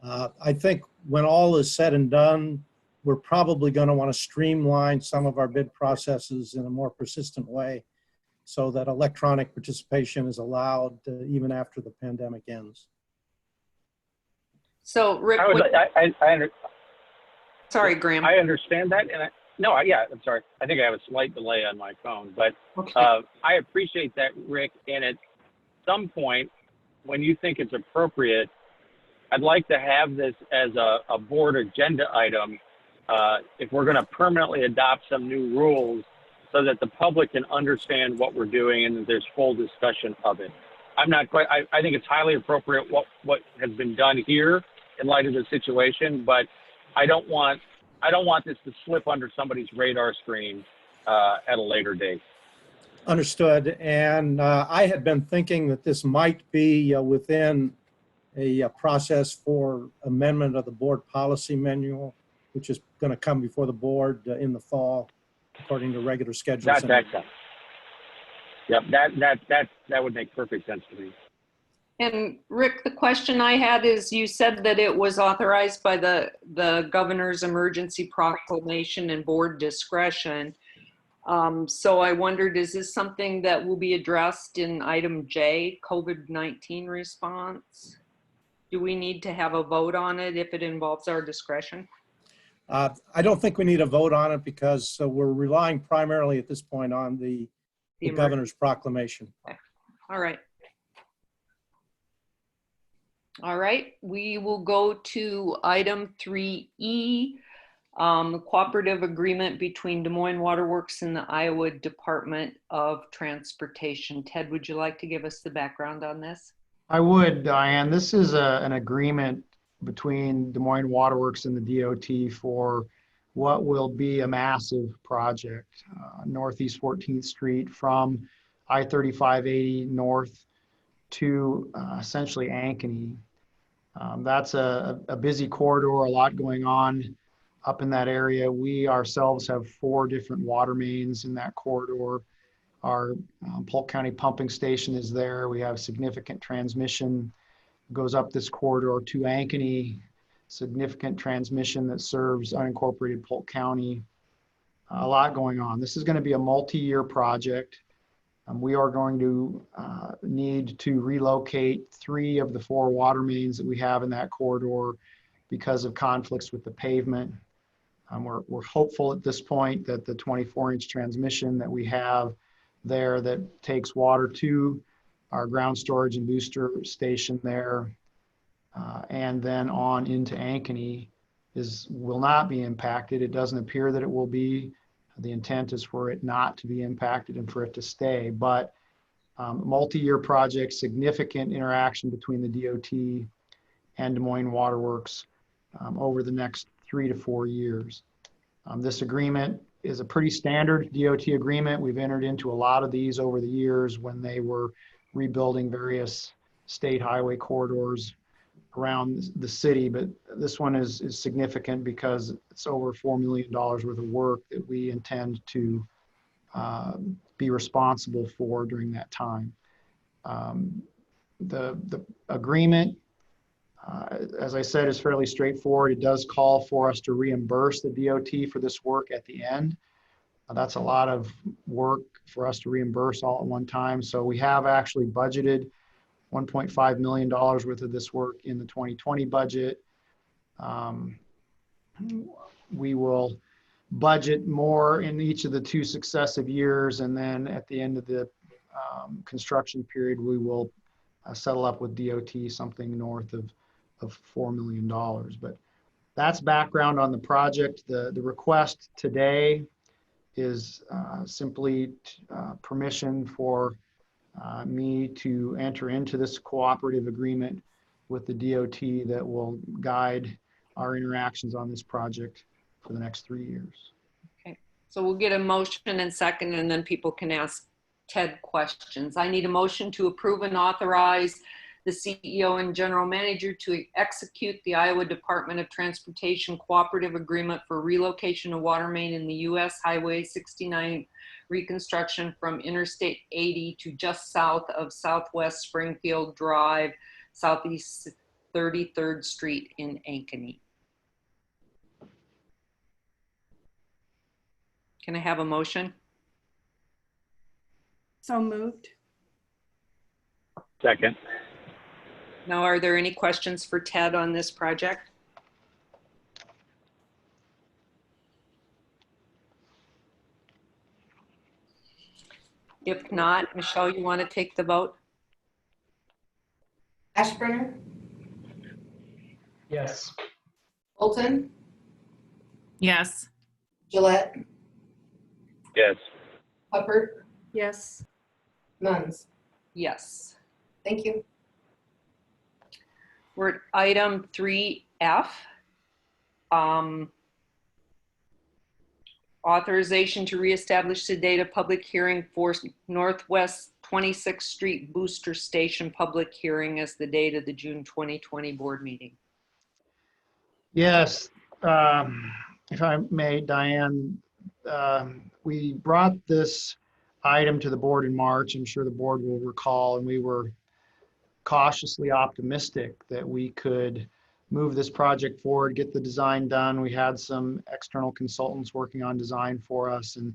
S9: I think when all is said and done, we're probably going to want to streamline some of our bid processes in a more persistent way so that electronic participation is allowed even after the pandemic ends.
S1: So Rick, sorry, Graham.
S3: I understand that, and yeah, I'm sorry. I think I have a slight delay on my phone, but
S1: Okay.
S3: I appreciate that, Rick. And at some point, when you think it's appropriate, I'd like to have this as a board agenda item if we're going to permanently adopt some new rules so that the public can understand what we're doing and that there's full discussion of it. I'm not quite, I think it's highly appropriate what has been done here in light of the situation, but I don't want this to slip under somebody's radar screen at a later date.
S9: Understood. And I had been thinking that this might be within a process for amendment of the board policy manual, which is going to come before the board in the fall, according to regular schedules.
S3: That's excellent. Yep, that would make perfect sense to me.
S1: And Rick, the question I had is, you said that it was authorized by the governor's emergency proclamation and board discretion. So I wondered, is this something that will be addressed in item J, COVID-19 response? Do we need to have a vote on it if it involves our discretion?
S9: I don't think we need a vote on it because we're relying primarily at this point on the governor's proclamation.
S1: Okay. All right. All right, we will go to item 3E, the cooperative agreement between Des Moines Waterworks and the Iowa Department of Transportation. Ted, would you like to give us the background on this?
S5: I would, Diane. This is an agreement between Des Moines Waterworks and the DOT for what will be a massive project, Northeast 14th Street from I-3580 north to essentially Ankeny. That's a busy corridor, a lot going on up in that area. We ourselves have 4 different water mains in that corridor. Our Polk County pumping station is there. We have significant transmission goes up this corridor to Ankeny, significant transmission that serves unincorporated Polk County. A lot going on. This is going to be a multi-year project. We are going to need to relocate 3 of the 4 water mains that we have in that corridor because of conflicts with the pavement. We're hopeful at this point that the 24-inch transmission that we have there that takes water to our ground storage and booster station there and then on into Ankeny will not be impacted. It doesn't appear that it will be. The intent is for it not to be impacted and for it to stay, but multi-year project, significant interaction between the DOT and Des Moines Waterworks over the next 3 to 4 years. This agreement is a pretty standard DOT agreement. We've entered into a lot of these over the years when they were rebuilding various state highway corridors around the city, but this one is significant because it's over $4 million worth of work that we intend to be responsible for during that time. The agreement, as I said, is fairly straightforward. It does call for us to reimburse the DOT for this work at the end. That's a lot of work for us to reimburse all at one time. So we have actually budgeted $1.5 million worth of this work in the 2020 budget. We will budget more in each of the 2 successive years, and then at the end of the construction period, we will settle up with DOT something north of $4 million. But that's background on the project. The request today is simply permission for me to enter into this cooperative agreement with the DOT that will guide our interactions on this project for the next 3 years.
S1: Okay, so we'll get a motion and second, and then people can ask Ted questions. I need a motion to approve and authorize the CEO and general manager to execute the Iowa Department of Transportation cooperative agreement for relocation of water main in the US Highway 69 reconstruction from Interstate 80 to just south of Southwest Springfield Drive, Southeast 33rd Street in Ankeny. Can I have a motion?
S4: So moved.
S3: Second.
S1: Now, are there any questions for Ted on this project? If not, Michelle, you want to take the vote?
S2: Ashburner,
S8: Yes.
S2: Bolton,
S10: Yes.
S2: Gillette,
S3: Yes.
S2: Hubbard,
S4: Yes.
S2: Munns.
S1: Yes.
S2: Thank you.
S1: We're at item 3F. Authorization to reestablish the date of public hearing for Northwest 26th Street Booster Station public hearing as the date of the June 2020 board meeting.
S5: Yes, if I may, Diane, we brought this item to the board in March. I'm sure the board will recall, and we were cautiously optimistic that we could move this project forward, get the design done. We had some external consultants working on design for us, and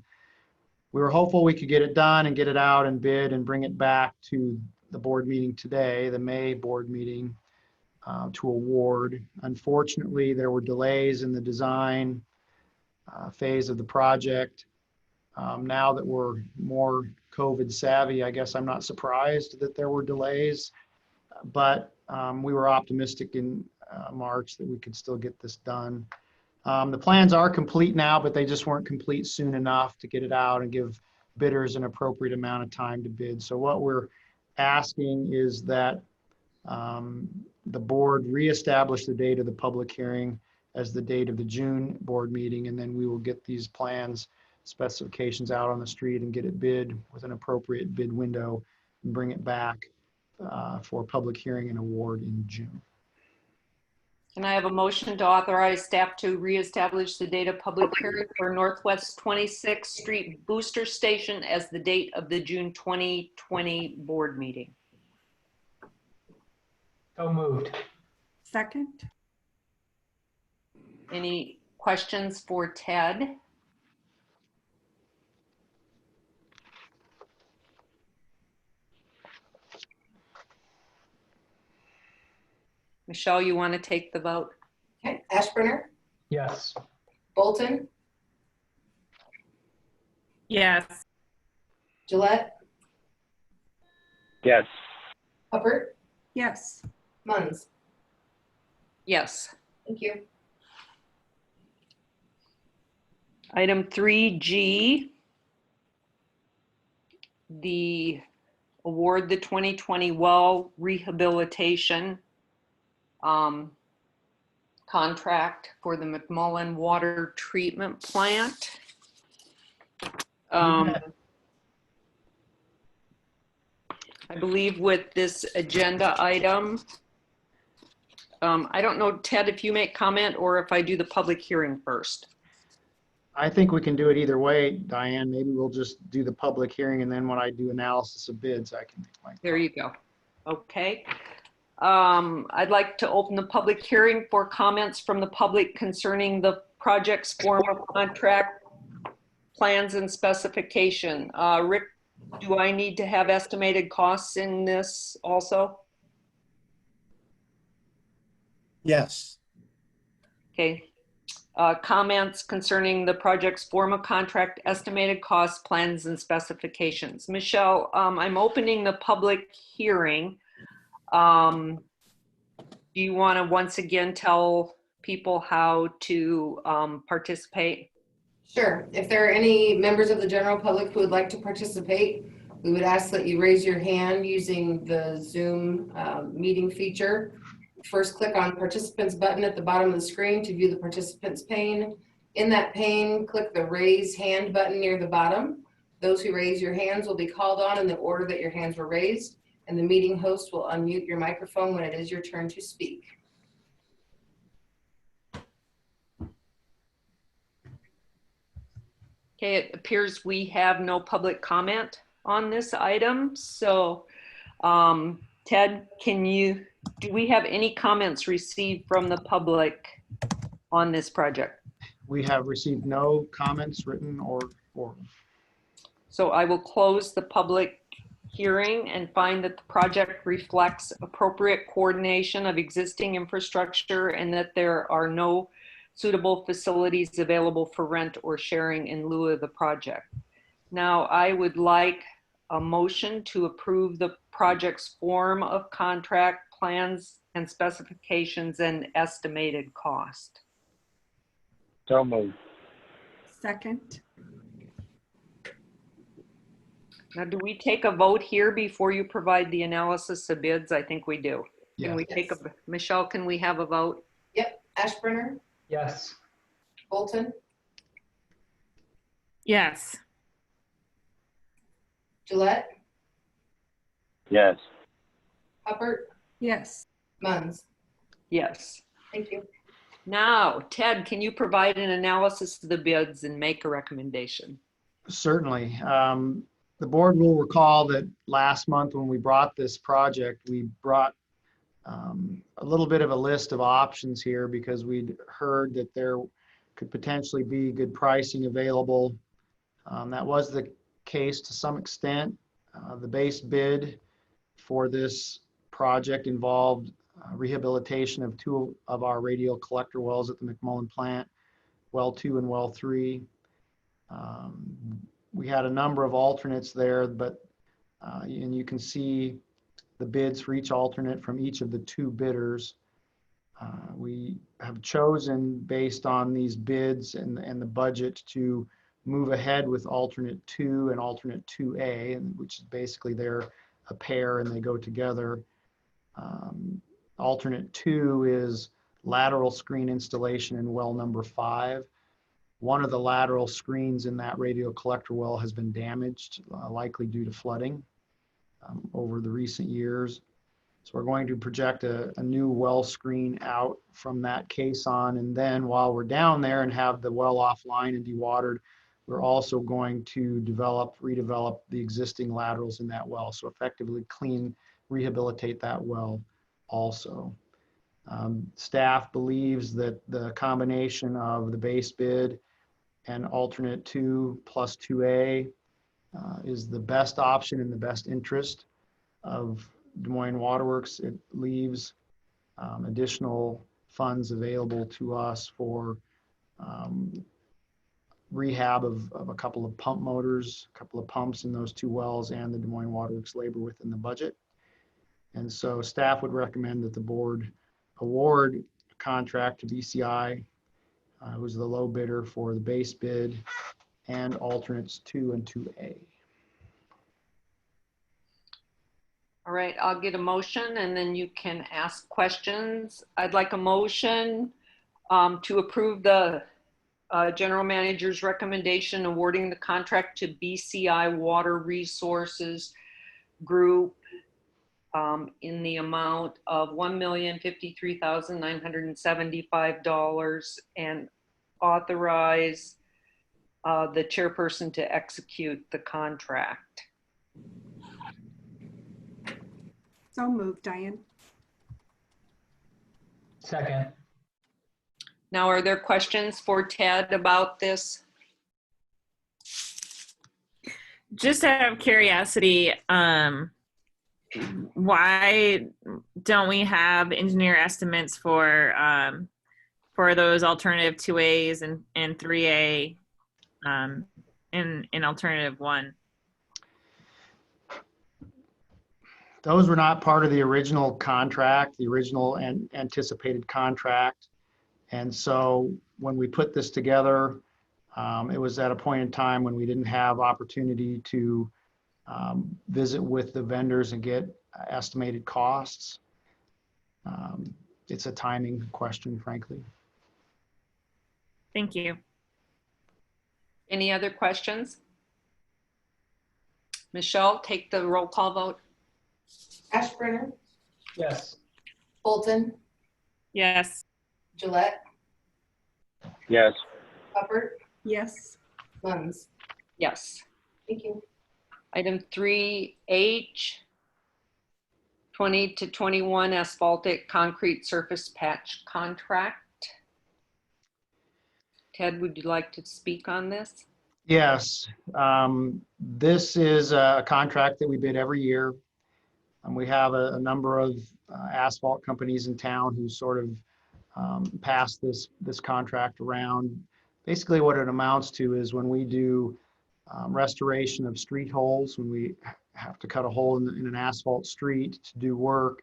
S5: we were hopeful we could get it done and get it out and bid and bring it back to the board meeting today, the May board meeting, to award. Unfortunately, there were delays in the design phase of the project. Now that we're more COVID savvy, I guess I'm not surprised that there were delays, but we were optimistic in March that we could still get this done. The plans are complete now, but they just weren't complete soon enough to get it out and give bidders an appropriate amount of time to bid. So what we're asking is that the board reestablish the date of the public hearing as the date of the June board meeting, and then we will get these plans, specifications out on the street and get it bid with an appropriate bid window and bring it back for public hearing and award in June.
S1: Can I have a motion to authorize staff to reestablish the date of public hearing for Northwest 26th Street Booster Station as the date of the June 2020 board meeting?
S8: So moved.
S4: Second.
S1: Any questions for Ted? Michelle, you want to take the vote?
S2: Okay, Ashburner,
S8: Yes.
S2: Bolton,
S10: Yes.
S2: Gillette,
S3: Yes.
S2: Hubbard,
S4: Yes.
S2: Munns.
S1: Yes.
S2: Thank you.
S1: Item 3G, the award the 2020 well rehabilitation contract for the McMullen water treatment plant. I believe with this agenda item, I don't know, Ted, if you make comment or if I do the public hearing first.
S5: I think we can do it either way, Diane. Maybe we'll just do the public hearing, and then when I do analysis of bids, I can make my
S1: There you go. Okay. I'd like to open the public hearing for comments from the public concerning the project's form of contract, plans and specification. Rick, do I need to have estimated costs in this also?
S9: Yes.
S1: Okay. Comments concerning the project's form of contract, estimated costs, plans, and specifications. Michelle, I'm opening the public hearing. Do you want to once again tell people how to participate?
S2: Sure. If there are any members of the general public who would like to participate, we would ask that you raise your hand using the Zoom meeting feature. First, click on participants button at the bottom of the screen to view the participants pane. In that pane, click the raise hand button near the bottom. Those who raise your hands will be called on in the order that your hands were raised, and the meeting host will unmute your microphone when it is your turn to speak.
S1: Okay, it appears we have no public comment on this item. So, Ted, do we have any comments received from the public on this project?
S5: We have received no comments, written or oral.
S1: So I will close the public hearing and find that the project reflects appropriate coordination of existing infrastructure and that there are no suitable facilities available for rent or sharing in lieu of the project. Now, I would like a motion to approve the project's form of contract, plans and specifications, and estimated cost.
S3: So moved.
S4: Second.
S1: Now, do we take a vote here before you provide the analysis of bids? I think we do. Can
S5: Yes.
S1: we take a, Michelle, can we have a vote?
S2: Yep. Ashburner,
S8: Yes.
S2: Bolton,
S10: Yes.
S2: Gillette,
S3: Yes.
S2: Hubbard,
S4: Yes.
S2: Munns.
S1: Yes.
S2: Thank you.
S1: Now, Ted, can you provide an analysis of the bids and make a recommendation?
S5: Certainly. The board will recall that last month when we brought this project, we brought a little bit of a list of options here because we'd heard that there could potentially be good pricing available. That was the case to some extent. The base bid for this project involved rehabilitation of 2 of our radial collector wells at the McMullen plant, well 2 and well 3. We had a number of alternates there, but and you can see the bids for each alternate from each of the 2 bidders. We have chosen, based on these bids and the budget, to move ahead with alternate 2 and alternate 2A, which is basically they're a pair and they go together. Alternate 2 is lateral screen installation in well number 5. One of the lateral screens in that radial collector well has been damaged, likely due to flooding over the recent years. So we're going to project a new well screen out from that caisson. And then while we're down there and have the well offline and dewatered, we're also going to redevelop the existing laterals in that well. So effectively rehabilitate that well also. Staff believes that the combination of the base bid and alternate 2 plus 2A is the best option in the best interest of Des Moines Waterworks. It leaves additional funds available to us for rehab of a couple of pump motors, a couple of pumps in those 2 wells, and the Des Moines Waterworks labor within the budget. And so staff would recommend that the board award a contract to BCI, who's the low bidder for the base bid and alternates 2 and 2A.
S1: All right, I'll get a motion and then you can ask questions. I'd like a motion to approve the General Manager's recommendation awarding the contract to BCI Water Resources Group in the amount of $1,053,975 and authorize the chairperson to execute the contract.
S4: So moved, Diane.
S8: Second.
S1: Now, are there questions for Ted about this?
S10: Just out of curiosity, why don't we have engineer estimates for those alternative 2As and 3A in alternative 1?
S5: Those were not part of the original contract, the original anticipated contract. And so when we put this together, it was at a point in time when we didn't have opportunity to visit with the vendors and get estimated costs. It's a timing question, frankly.
S10: Thank you.
S1: Any other questions? Michelle, take the roll call vote.
S2: Ashburner,
S8: Yes.
S2: Bolton,
S10: Yes.
S2: Gillette,
S3: Yes.
S2: Hubbard,
S4: Yes.
S2: Muns.
S1: Yes.
S2: Thank you.
S1: Item 3H, 20 to 21 asphaltic concrete surface patch contract. Ted, would you like to speak on this?
S5: Yes, this is a contract that we bid every year. And we have a number of asphalt companies in town who sort of pass this contract around. Basically what it amounts to is when we do restoration of street holes, when we have to cut a hole in an asphalt street to do work,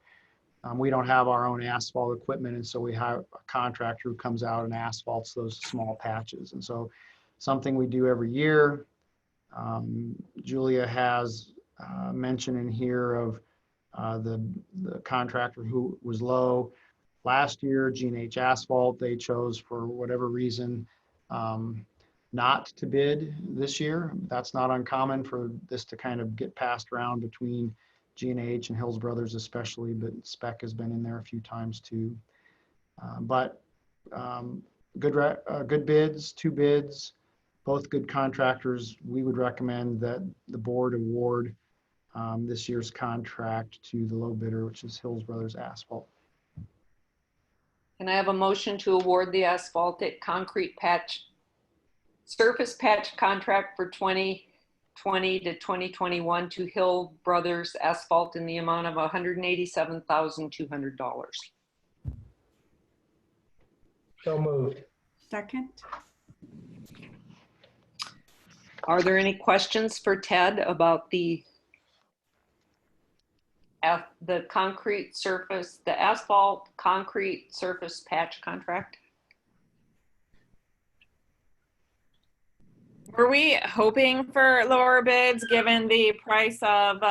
S5: we don't have our own asphalt equipment, and so we have a contractor who comes out and asphalts those small patches. And so something we do every year. Julia has mention in here of the contractor who was low. Last year, G&H Asphalt, they chose for whatever reason not to bid this year. That's not uncommon for this to kind of get passed around between G&H and Hills Brothers especially, but Spec has been in there a few times too. Good bids, 2 bids, both good contractors. We would recommend that the board award this year's contract to the low bidder, which is Hills Brothers Asphalt.
S1: Can I have a motion to award the asphaltic concrete patch, surface patch contract for 2020 to 2021 to Hill Brothers Asphalt in the amount of $187,200?
S8: So moved.
S4: Second.
S1: Are there any questions for Ted about the concrete surface, the asphalt concrete surface patch contract?
S10: Were we hoping for lower bids given the price of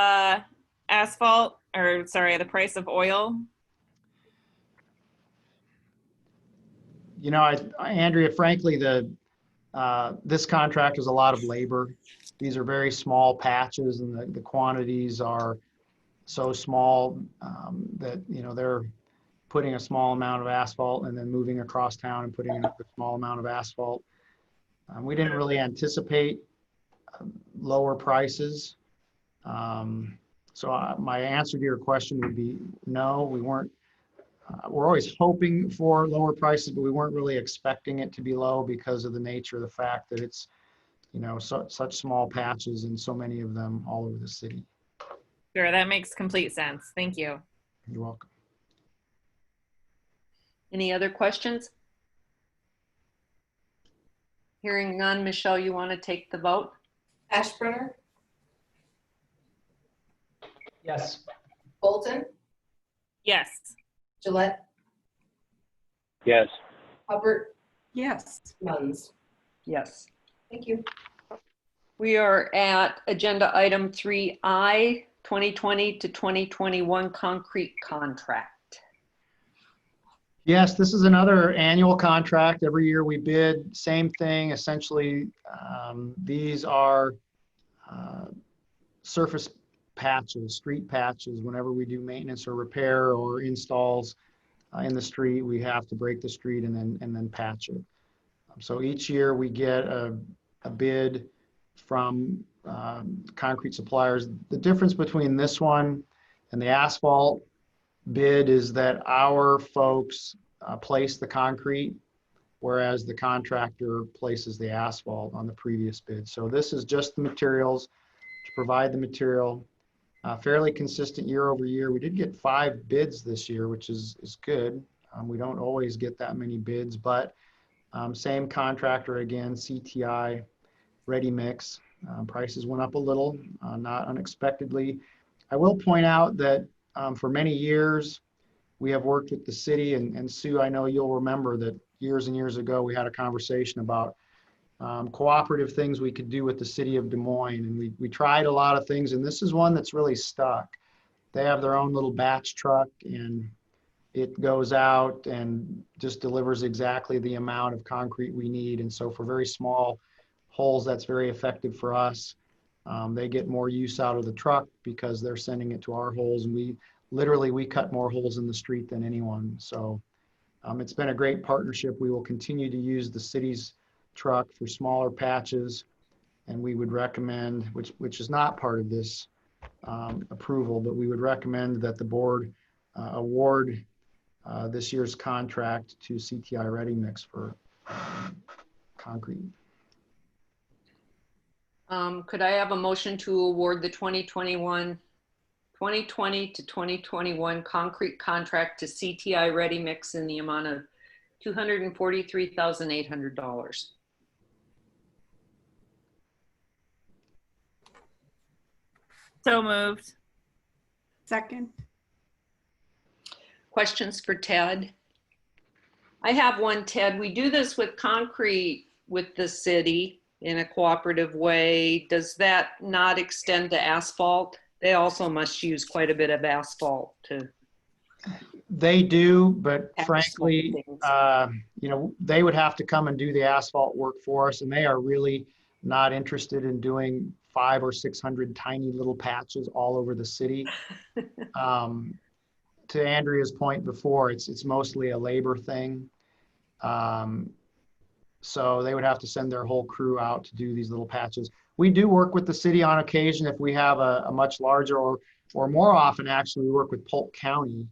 S10: asphalt, or sorry, the price of oil?
S5: You know, Andrea, frankly, this contract is a lot of labor. These are very small patches, and the quantities are so small that, you know, they're putting a small amount of asphalt and then moving across town and putting another small amount of asphalt. We didn't really anticipate lower prices. So my answer to your question would be no, we weren't. We're always hoping for lower prices, but we weren't really expecting it to be low because of the nature of the fact that it's, you know, such small patches and so many of them all over the city.
S10: Sure, that makes complete sense. Thank you.
S5: You're welcome.
S1: Any other questions? Hearing none, Michelle, you want to take the vote?
S2: Ashburner,
S8: Yes.
S2: Bolton,
S10: Yes.
S2: Gillette,
S3: Yes.
S2: Hubbard,
S4: Yes.
S2: Muns.
S1: Yes.
S2: Thank you.
S1: We are at agenda item 3I, 2020 to 2021 concrete contract.
S5: Yes, this is another annual contract. Every year we bid, same thing. Essentially, these are surface patches, street patches. Whenever we do maintenance or repair or installs in the street, we have to break the street and then patch it. So each year we get a bid from concrete suppliers. The difference between this one and the asphalt bid is that our folks place the concrete, whereas the contractor places the asphalt on the previous bid. So this is just the materials, to provide the material. Fairly consistent year over year. We did get 5 bids this year, which is good. We don't always get that many bids, but same contractor again, CTI Ready Mix. Prices went up a little, not unexpectedly. I will point out that for many years, we have worked with the city, and Sue, I know you'll remember that years and years ago, we had a conversation about cooperative things we could do with the city of Des Moines. And we tried a lot of things, and this is one that's really stuck. They have their own little batch truck, and it goes out and just delivers exactly the amount of concrete we need. And so for very small holes, that's very effective for us. They get more use out of the truck because they're sending it to our holes, and we cut more holes in the street than anyone. So it's been a great partnership. We will continue to use the city's truck for smaller patches, and we would recommend, which is not part of this approval, but we would recommend that the board award this year's contract to CTI Ready Mix for concrete.
S1: Could I have a motion to award the 2020 to 2021 concrete contract to CTI Ready Mix in the amount of $243,800?
S10: So moved.
S4: Second.
S1: Questions for Ted? I have one, Ted. We do this with concrete with the city in a cooperative way. Does that not extend to asphalt? They also must use quite a bit of asphalt to.
S5: They do, but
S1: Asphalt
S5: frankly, they would have to come and do the asphalt work for us, and they are really not interested in doing 500 or 600 tiny little patches all over the city. To Andrea's point before, it's mostly a labor thing. So they would have to send their whole crew out to do these little patches. We do work with the city on occasion if we have a much larger, or more often actually, we work with Polk County.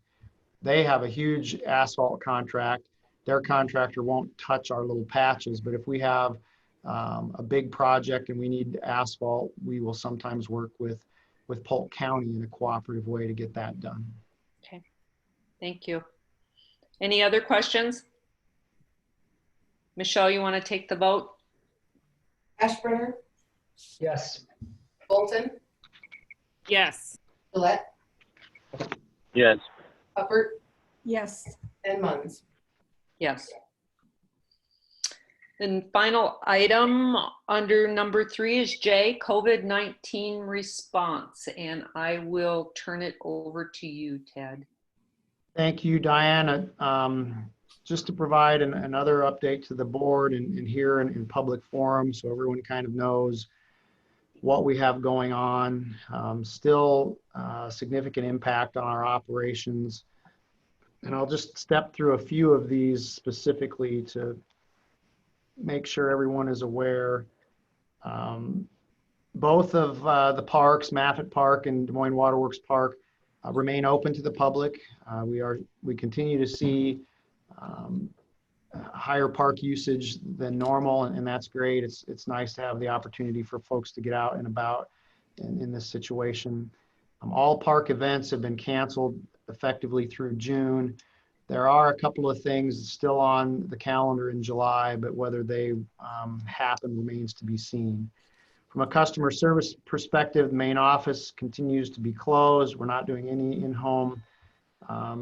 S5: They have a huge asphalt contract. Their contractor won't touch our little patches, but if we have a big project and we need asphalt, we will sometimes work with Polk County in a cooperative way to get that done.
S1: Okay, thank you. Any other questions? Michelle, you want to take the vote?
S2: Ashburner,
S8: Yes.
S2: Bolton,
S10: Yes.
S2: Gillette,
S3: Yes.
S2: Hubbard,
S4: Yes.
S2: and Muns.
S1: Yes. Then final item under number 3 is J, COVID-19 response. And I will turn it over to you, Ted.
S5: Thank you, Diana. Just to provide another update to the board and here in public forum, so everyone kind of knows what we have going on. Still significant impact on our operations. And I'll just step through a few of these specifically to make sure everyone is aware. Both of the parks, Maffett Park and Des Moines Waterworks Park, remain open to the public. We continue to see higher park usage than normal, and that's great. It's nice to have the opportunity for folks to get out and about in this situation. All park events have been canceled effectively through June. There are a couple of things still on the calendar in July, but whether they happen remains to be seen. From a customer service perspective, the main office continues to be closed. We're not doing any in-home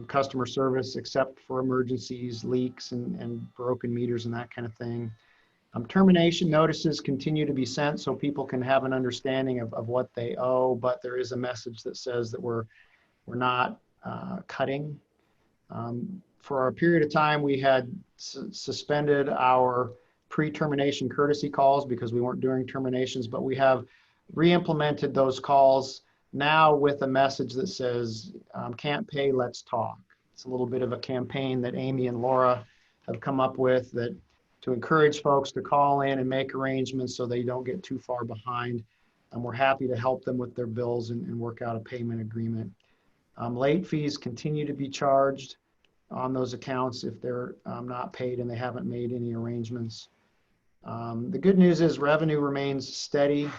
S5: customer service except for emergencies, leaks, and broken meters and that kind of thing. Termination notices continue to be sent so people can have an understanding of what they owe, but there is a message that says that we're not cutting. for a period of time, we had suspended our pre-termination courtesy calls because we weren't doing terminations, but we have re-implemented those calls now with a message that says, can't pay, let's talk. It's a little bit of a campaign that Amy and Laura have come up with that to encourage folks to call in and make arrangements so they don't get too far behind. And we're happy to help them with their bills and work out a payment agreement. Late fees continue to be charged on those accounts if they're not paid and they haven't made any arrangements. The good news is revenue remains steady.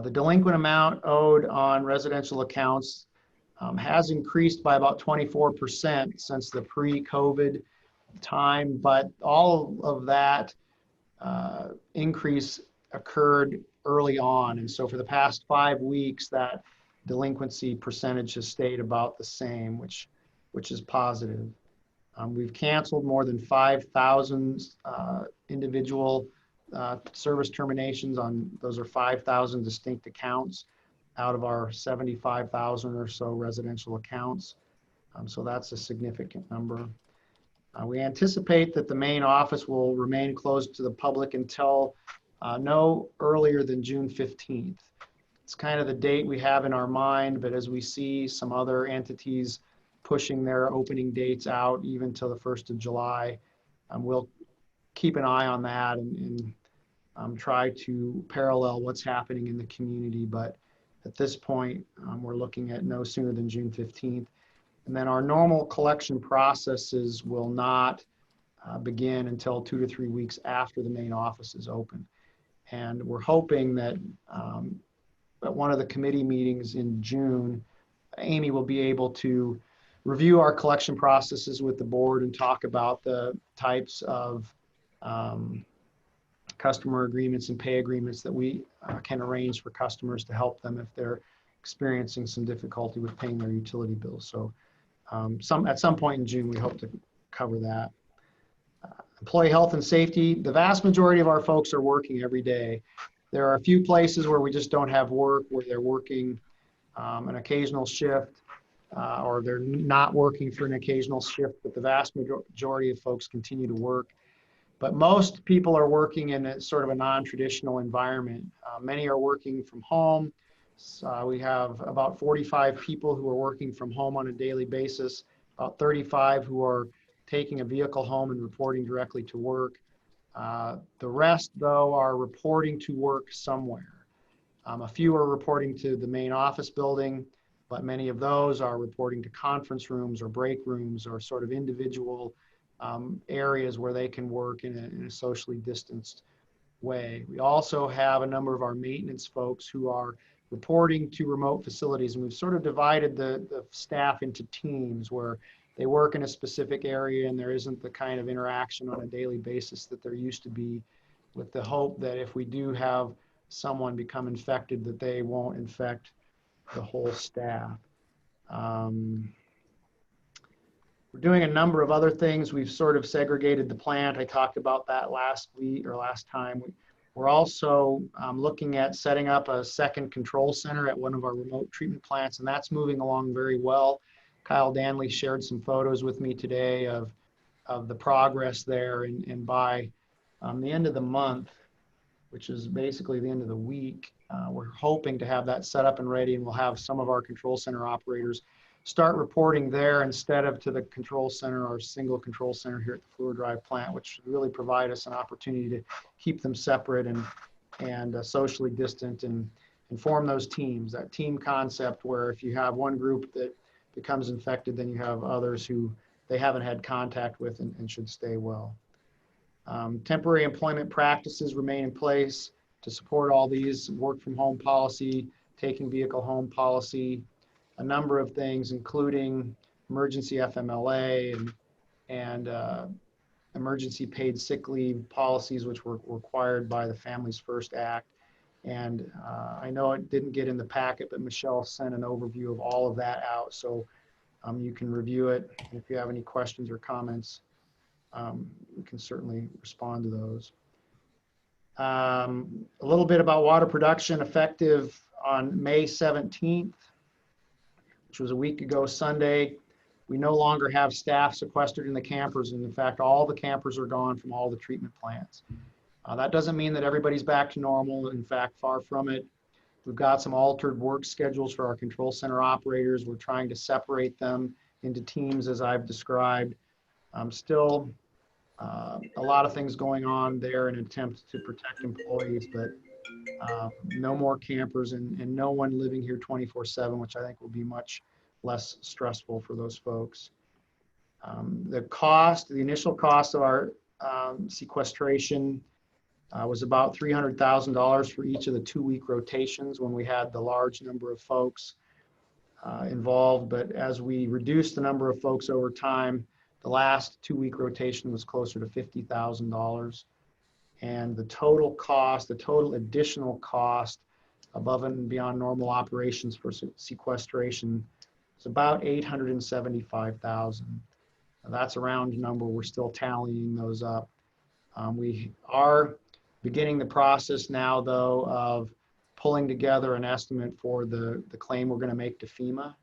S5: The delinquent amount owed on residential accounts has increased by about 24% since the pre-COVID time, but all of that increase occurred early on. And so for the past 5 weeks, that delinquency percentage has stayed about the same, which is positive. We've canceled more than 5,000 individual service terminations on, those are 5,000 distinct accounts out of our 75,000 or so residential accounts. So that's a significant number. We anticipate that the main office will remain closed to the public until no earlier than June 15th. It's kind of the date we have in our mind, but as we see some other entities pushing their opening dates out even till the 1st of July, we'll keep an eye on that and try to parallel what's happening in the community. But at this point, we're looking at no sooner than June 15th. And then our normal collection processes will not begin until 2 to 3 weeks after the main office is open. And we're hoping that at one of the committee meetings in June, Amy will be able to review our collection processes with the board and talk about the types of customer agreements and pay agreements that we can arrange for customers to help them if they're experiencing some difficulty with paying their utility bills. So at some point in June, we hope to cover that. Employee health and safety, the vast majority of our folks are working every day. There are a few places where we just don't have work, where they're working an occasional shift or they're not working for an occasional shift, but the vast majority of folks continue to work. But most people are working in a sort of a non-traditional environment. Many are working from home. So we have about 45 people who are working from home on a daily basis, about 35 who are taking a vehicle home and reporting directly to work. The rest, though, are reporting to work somewhere. A few are reporting to the main office building, but many of those are reporting to conference rooms or break rooms or sort of individual areas where they can work in a socially distanced way. We also have a number of our maintenance folks who are reporting to remote facilities, and we've sort of divided the staff into teams where they work in a specific area and there isn't the kind of interaction on a daily basis that there used to be, with the hope that if we do have someone become infected, that they won't infect the whole staff. We're doing a number of other things. We've sort of segregated the plant. I talked about that last week or last time. We're also looking at setting up a second control center at one of our remote treatment plants, and that's moving along very well. Kyle Danley shared some photos with me today of the progress there, and by the end of the month, which is basically the end of the week, we're hoping to have that set up and ready, and we'll have some of our control center operators start reporting there instead of to the control center, our single control center here at the Fluor Drive plant, which really provide us an opportunity to keep them separate and socially distant and form those teams, that team concept where if you have one group that becomes infected, then you have others who they haven't had contact with and should stay well. Temporary employment practices remain in place to support all these: work from home policy, taking vehicle home policy, a number of things, including emergency FMLA and emergency paid sick leave policies, which were required by the Families First Act. And I know it didn't get in the packet, but Michelle sent an overview of all of that out. So you can review it. If you have any questions or comments, we can certainly respond to those. A little bit about water production effective on May 17th, which was a week ago Sunday. We no longer have staff sequestered in the campers, and in fact, all the campers are gone from all the treatment plants. That doesn't mean that everybody's back to normal. In fact, far from it. We've got some altered work schedules for our control center operators. We're trying to separate them into teams, as I've described. Still a lot of things going on there in an attempt to protect employees, but no more campers and no one living here 24/7, which I think will be much less stressful for those folks. The initial cost of our sequestration was about $300,000 for each of the 2-week rotations when we had the large number of folks involved. But as we reduced the number of folks over time, the last 2-week rotation was closer to $50,000. And the total cost, the total additional cost above and beyond normal operations for sequestration is about $875,000. That's a round number. We're still tallying those up. We are beginning the process now, though, of pulling together an estimate for the claim we're going to make to FEMA.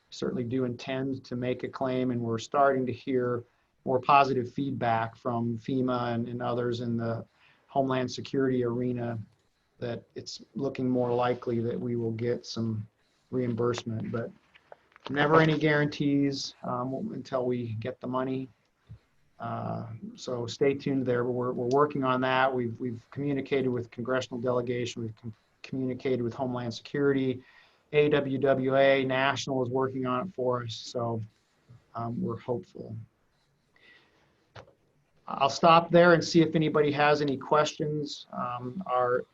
S5: Certainly do intend to make a claim, and we're starting to hear more positive feedback from FEMA and others in the Homeland Security arena that it's looking more likely that we will get some reimbursement, but never any guarantees until we get the money. So stay tuned there. We're working on that. We've communicated with congressional delegation. We've communicated with Homeland Security. AWWA National is working on it for us. So we're hopeful. I'll stop there and see if anybody has any questions. Our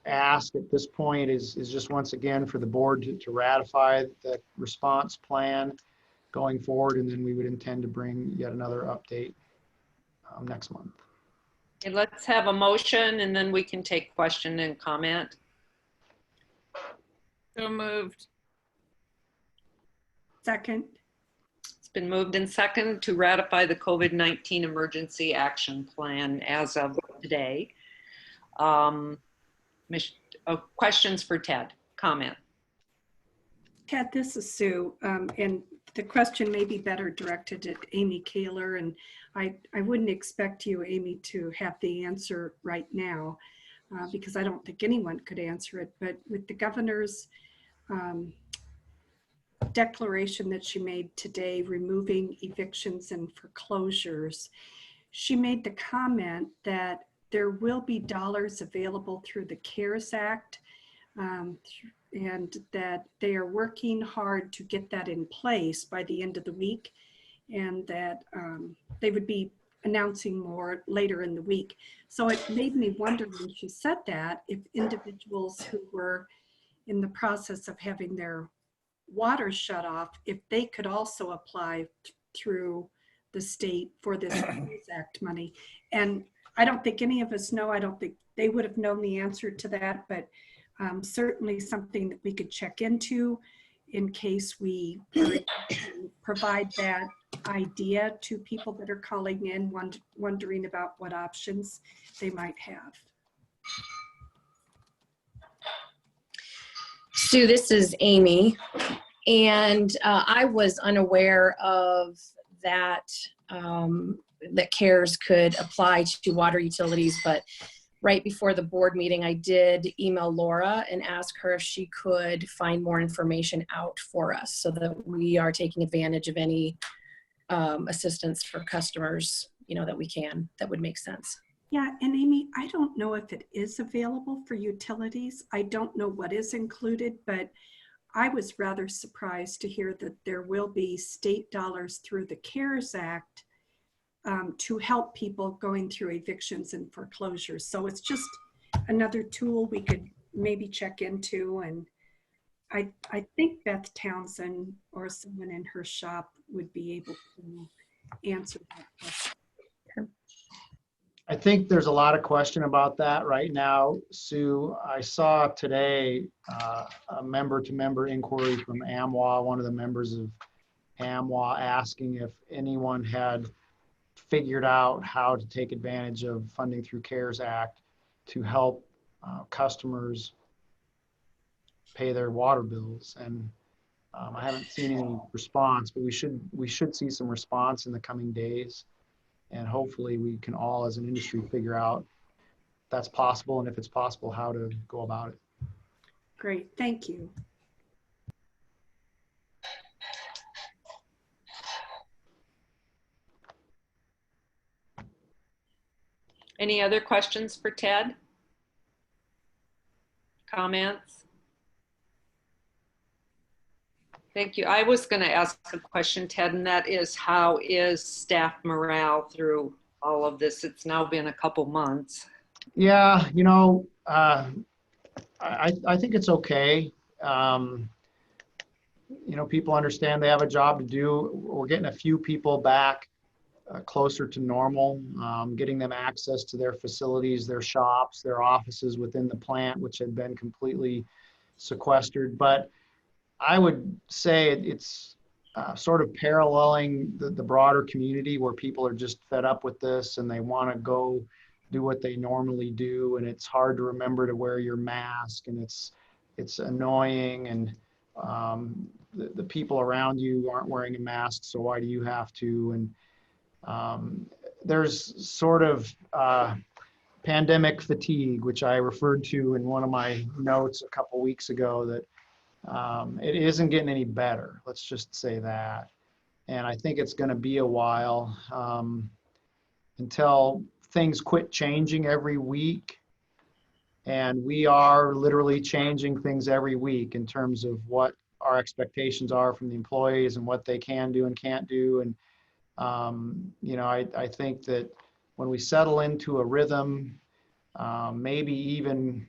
S5: ask at this point is just once again for the board to ratify the response plan going forward, and then we would intend to bring yet another update next month.
S1: Okay, let's have a motion and then we can take question and comment.
S10: So moved.
S4: Second.
S1: It's been moved and second to ratify the COVID-19 Emergency Action Plan as of today. Questions for Ted? Comment?
S4: Ted, this is Sue, and the question may be better directed at Amy Kaler, and I wouldn't expect you, Amy, to have the answer right now because I don't think anyone could answer it, but with the governor's declaration that she made today removing evictions and foreclosures, she made the comment that there will be dollars available through the CARES Act and that they are working hard to get that in place by the end of the week, and that they would be announcing more later in the week. So it made me wonder when she said that if individuals who were in the process of having their water shut off, if they could also apply through the state for this CARES Act money. And I don't think any of us know, I don't think they would have known the answer to that, but certainly something that we could check into in case we provide that idea to people that are calling in wondering about what options they might have.
S11: Sue, this is Amy, and I was unaware of that, that CARES could apply to water utilities, but right before the board meeting, I did email Laura and ask her if she could find more information out for us so that we are taking advantage of any assistance for customers, you know, that we can, that would make sense.
S4: Yeah, and Amy, I don't know if it is available for utilities. I don't know what is included, but I was rather surprised to hear that there will be state dollars through the CARES Act to help people going through evictions and foreclosures. So it's just another tool we could maybe check into. And I think Beth Townsend or someone in her shop would be able to answer that question.
S5: I think there's a lot of question about that right now, Sue. I saw today a member-to-member inquiry from AMWA, one of the members of AMWA, asking if anyone had figured out how to take advantage of funding through CARES Act to help customers pay their water bills. And I haven't seen any response, but we should see some response in the coming days. And hopefully we can all as an industry figure out if that's possible, and if it's possible, how to go about it.
S4: Great, thank you.
S1: Any other questions for Ted? Comments? Thank you. I was going to ask a question, Ted, and that is, how is staff morale through all of this? It's now been a couple months.
S5: Yeah, I think it's okay. People understand they have a job to do. We're getting a few people back closer to normal, getting them access to their facilities, their shops, their offices within the plant, which had been completely sequestered. But I would say it's sort of paralleling the broader community, where people are just fed up with this and they want to go do what they normally do. And it's hard to remember to wear your mask, and it's annoying, and the people around you aren't wearing a mask, so why do you have to? And there's sort of pandemic fatigue, which I referred to in one of my notes a couple weeks ago, that it isn't getting any better. Let's just say that. And I think it's going to be a while until things quit changing every week. And we are literally changing things every week in terms of what our expectations are from the employees and what they can do and can't do. And, I think that when we settle into a rhythm, maybe even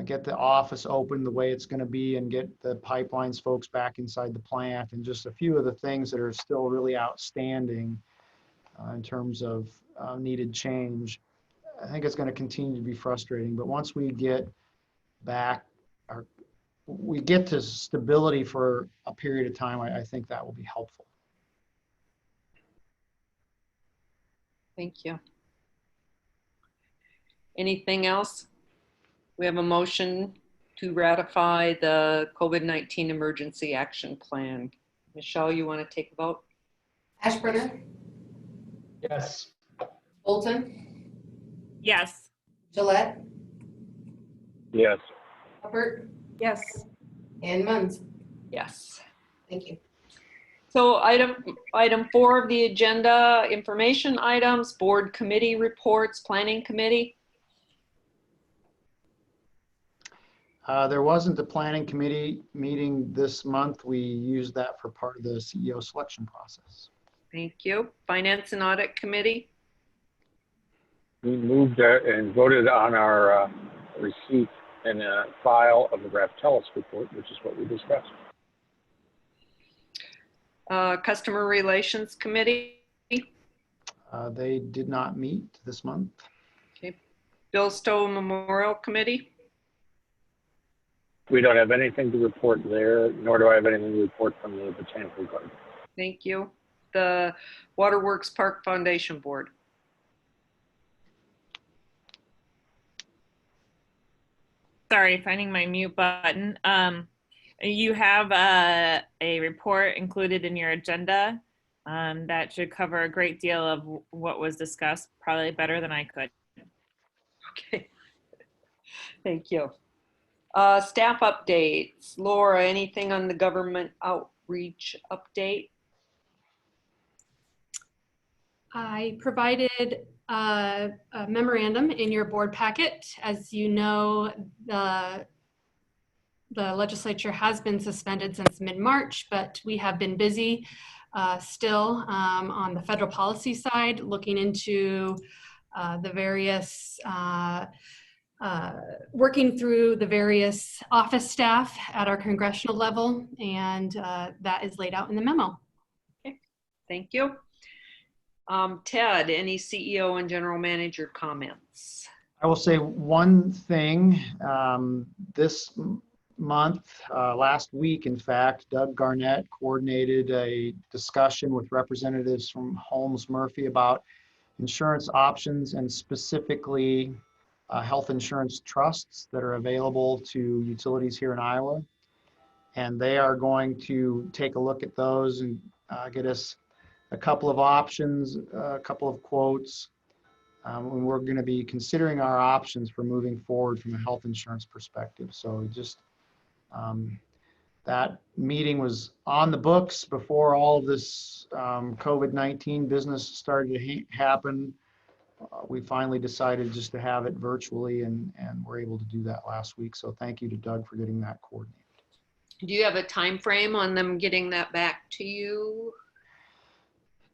S5: get the office open the way it's going to be, and get the pipelines folks back inside the plant, and just a few of the things that are still really outstanding in terms of needed change. I think it's going to continue to be frustrating, but once we get back, we get to stability for a period of time, I think that will be helpful.
S1: Thank you. Anything else? We have a motion to ratify the COVID-19 Emergency Action Plan. Michelle, you want to take a vote?
S2: Ashburner,
S8: Yes.
S2: Bolton,
S10: Yes.
S2: Gillette,
S3: Yes.
S2: Hubbard,
S4: Yes,
S2: and Munns.
S1: Yes.
S2: Thank you.
S1: So item 4 of the agenda, information items, board committee reports, planning committee.
S5: There wasn't a planning committee meeting this month. We used that for part of the CEO selection process.
S1: Thank you. Finance and audit committee.
S3: We moved and voted on our receipt and file of the Raftellus report, which is what we discussed.
S1: Customer relations committee.
S5: They did not meet this month.
S1: Okay. Bill Stowe Memorial Committee.
S3: We don't have anything to report there, nor do I have anything to report from the Botanical Garden.
S1: Thank you. The Waterworks Park Foundation Board.
S10: Sorry, finding my mute button. You have a report included in your agenda that should cover a great deal of what was discussed, probably better than I could.
S1: Okay. Thank you. Staff updates. Laura, anything on the government outreach update?
S12: I provided a memorandum in your board packet. As you know, the legislature has been suspended since mid-March, but we have been busy still on the federal policy side, looking into the various, working through the various office staff at our congressional level, and that is laid out in the memo.
S1: Okay, thank you. Ted, any CEO and general manager comments?
S5: I will say one thing. This month, last week, in fact, Doug Garnett coordinated a discussion with representatives from Holmes Murphy about insurance options, and specifically health insurance trusts that are available to utilities here in Iowa. And they are going to take a look at those and get us a couple of options, a couple of quotes. And we're going to be considering our options for moving forward from a health insurance perspective. So just that meeting was on the books before all of this COVID-19 business started to happen. We finally decided just to have it virtually, and we're able to do that last week. So thank you to Doug for getting that coordinated.
S1: Do you have a time frame on them getting that back to you?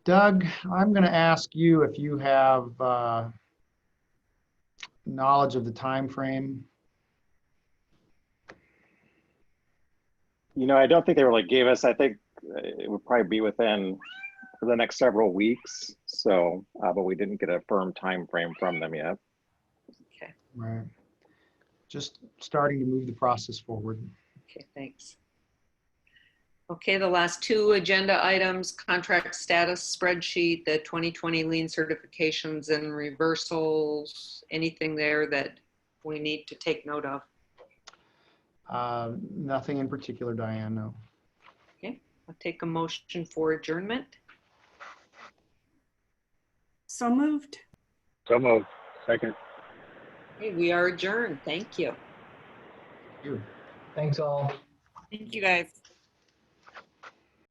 S5: Doug, I'm going to ask you if you have knowledge of the time frame.
S13: You know, I don't think they really gave us, I think it would probably be within the next several weeks. So, but we didn't get a firm time frame from them yet.
S1: Okay.
S5: Right. Just starting to move the process forward.
S1: Okay, thanks. Okay, the last two agenda items, contract status spreadsheet, the 2020 lien certifications and reversals, anything there that we need to take note of?
S5: Nothing in particular, Diane, no.
S1: Okay, I'll take a motion for adjournment.
S4: So moved.
S3: So moved. Second.
S1: Okay, we are adjourned. Thank you.
S5: Thank you.
S8: Thanks all.
S10: Thank you guys.